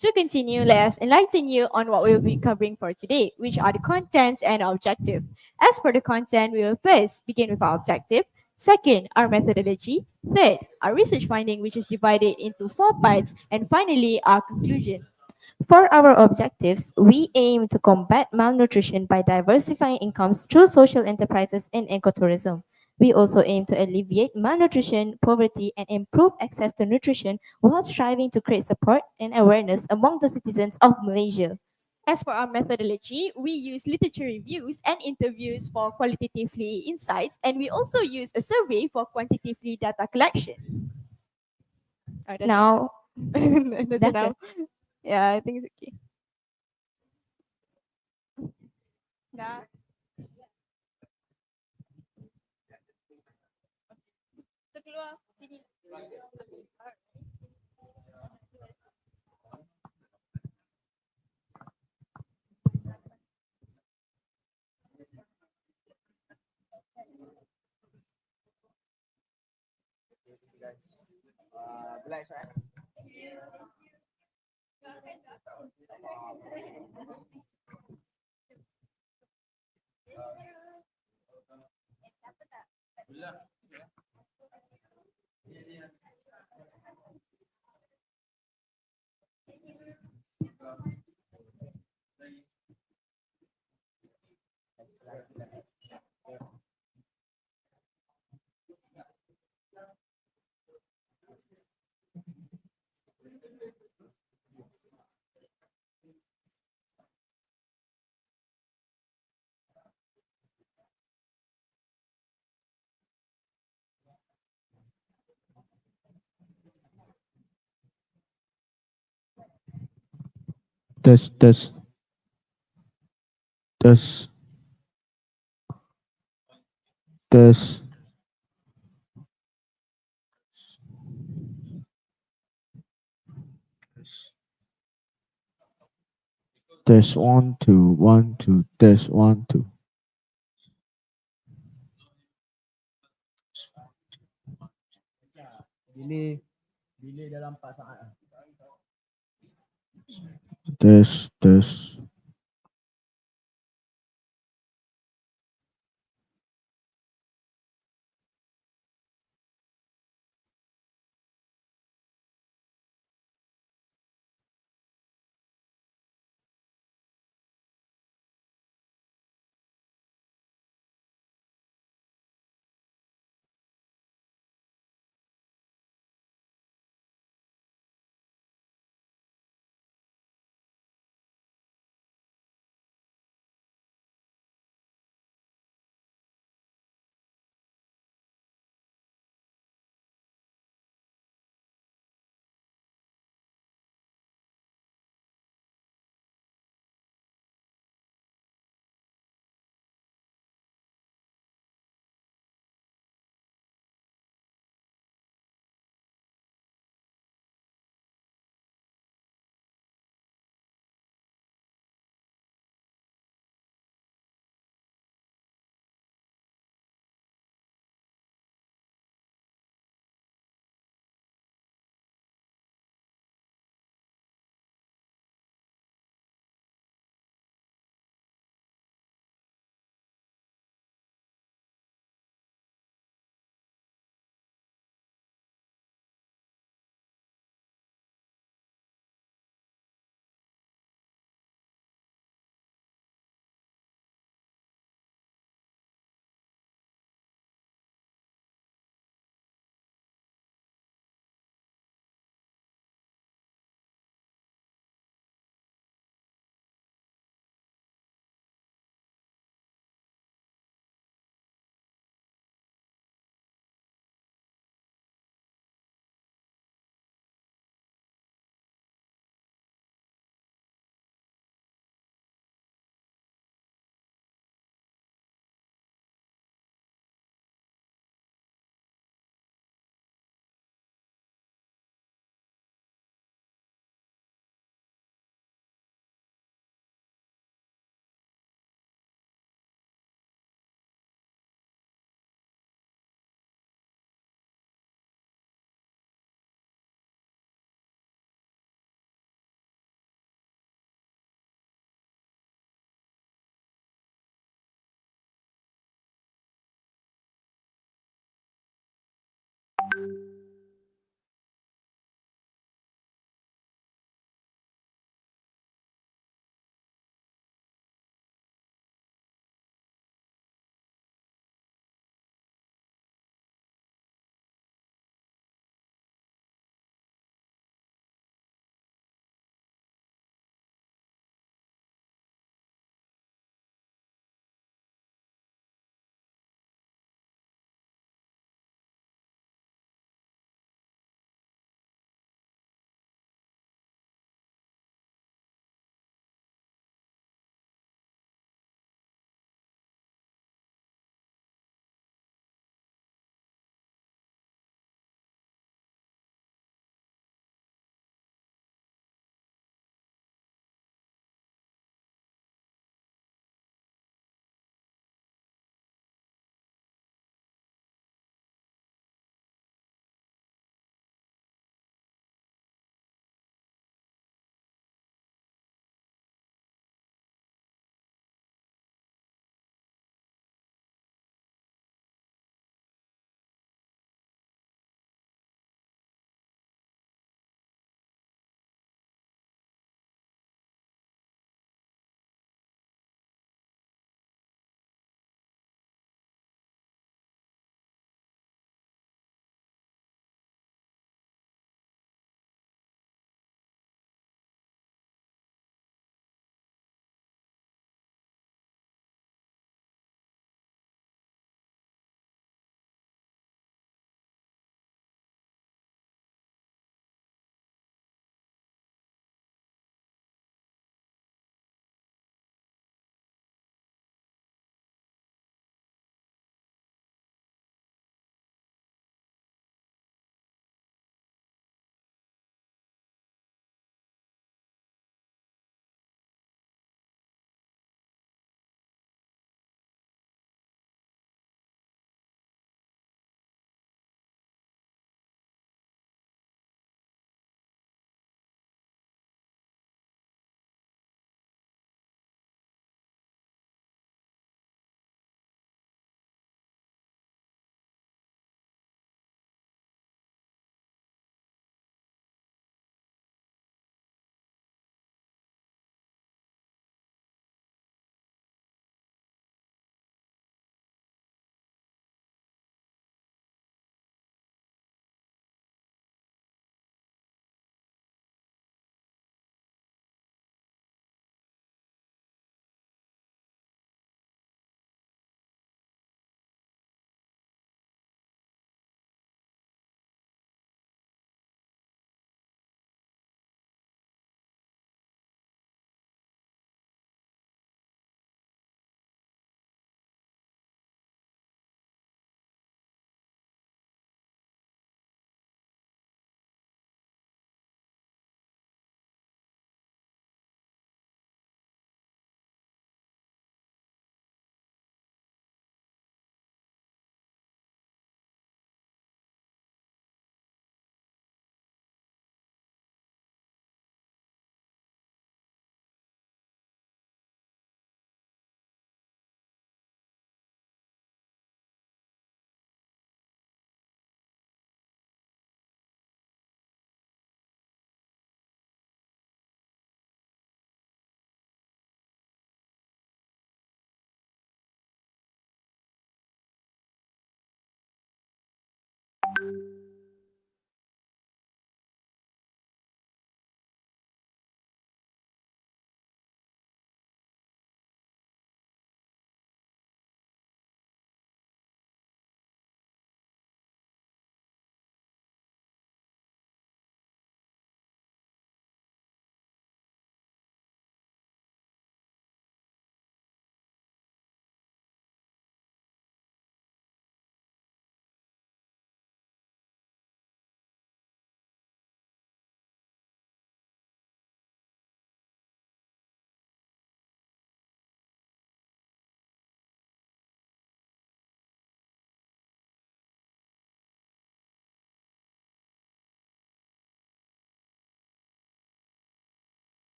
To continue, let us enlighten you on what we will be covering for today, which are the contents and objective. As for the content, we will first begin with our objective. Second, our methodology. Third, our research finding, which is divided into 4 parts. And finally, our conclusion. For our objectives, we aim to combat malnutrition by diversifying incomes through social enterprises and ecotourism. We also aim to alleviate malnutrition, poverty, and improve access to nutrition while striving to create support and awareness among the citizens of Malaysia. As for our methodology, we use literature reviews and interviews for qualitatively insights, and we also use a survey for quantitatively data collection. Now, That's Dah enough. Yeah, I think it's okay. Dah. Kita keluar sini. Relax, right? Test, test, test, test. Test 1, 2, 1, 2, test 1, 2. Delay dalam 4 saat. Test, test.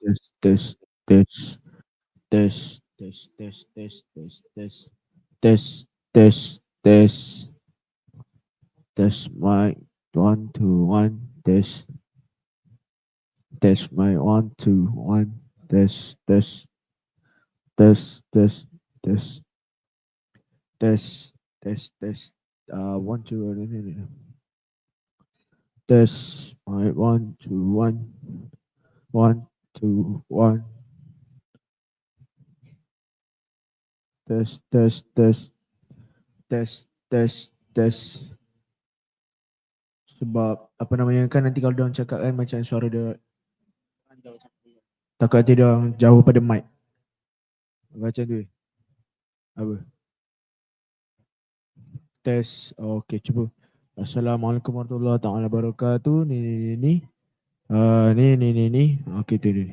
test, test, test, test, test, test, test, test, test, test, test, test, mic 1 2 1, test mic 1 2 1, test, test, test, test, test, 1 2 test mic 1 2 1, 1 2 1, test, test. Sebab apa namanya kan nanti kalau dia orang cakap kan macam suara dia takut nanti dia orang jauh pada mic. Macam tu. Apa? Test. Okey, cuba. Assalamualaikum warahmatullahi taala wabarakatuh. Ni. Ni. Okey, tu ni.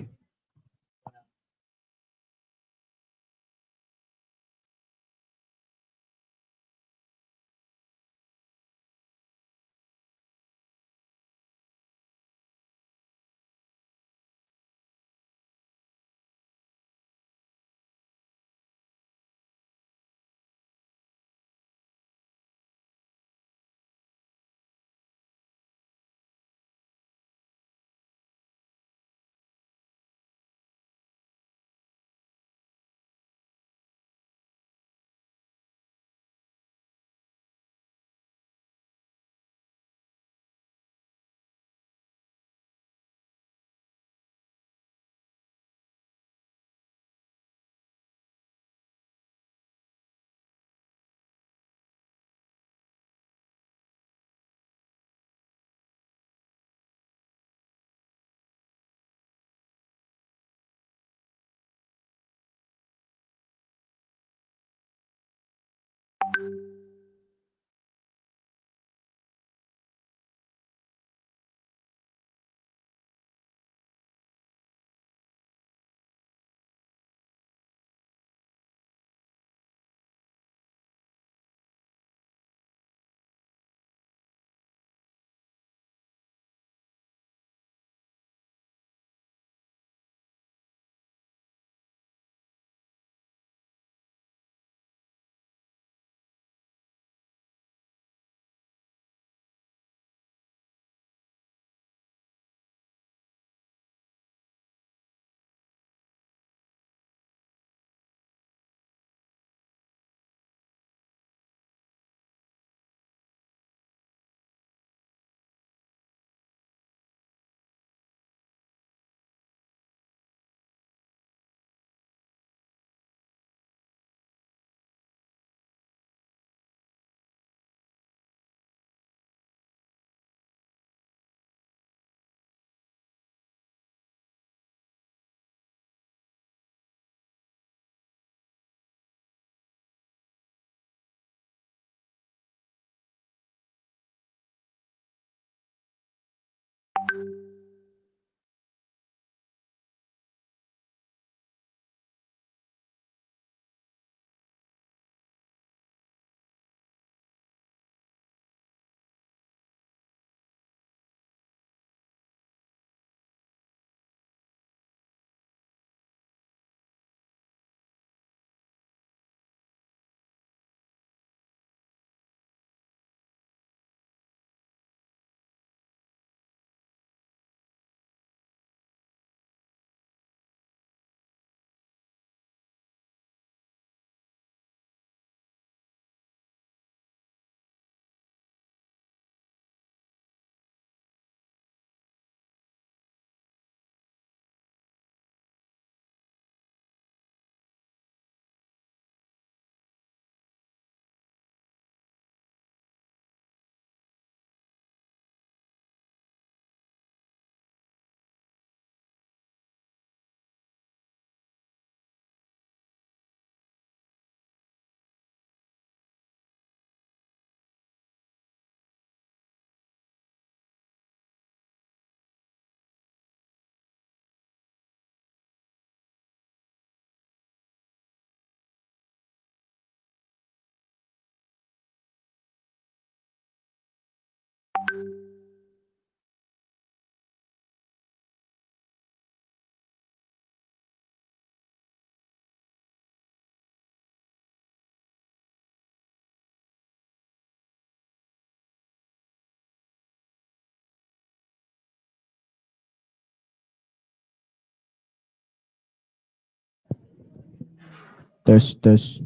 Tes, tes.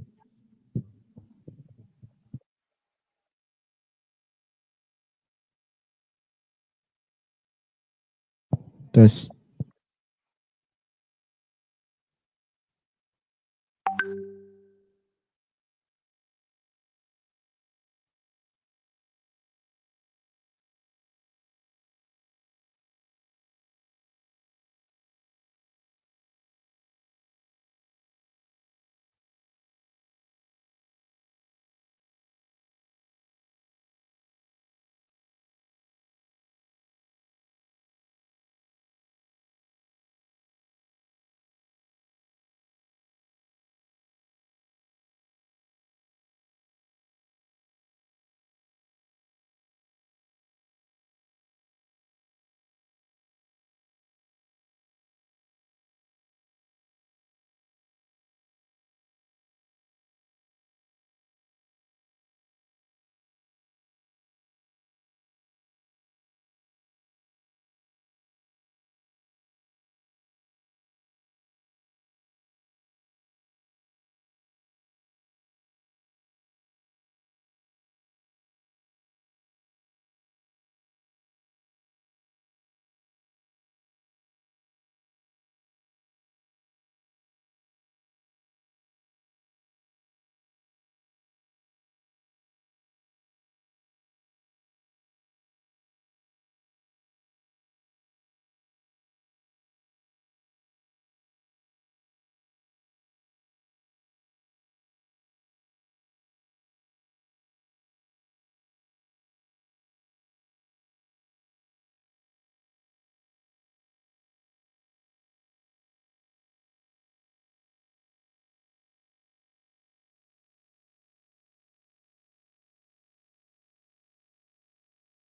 Tes.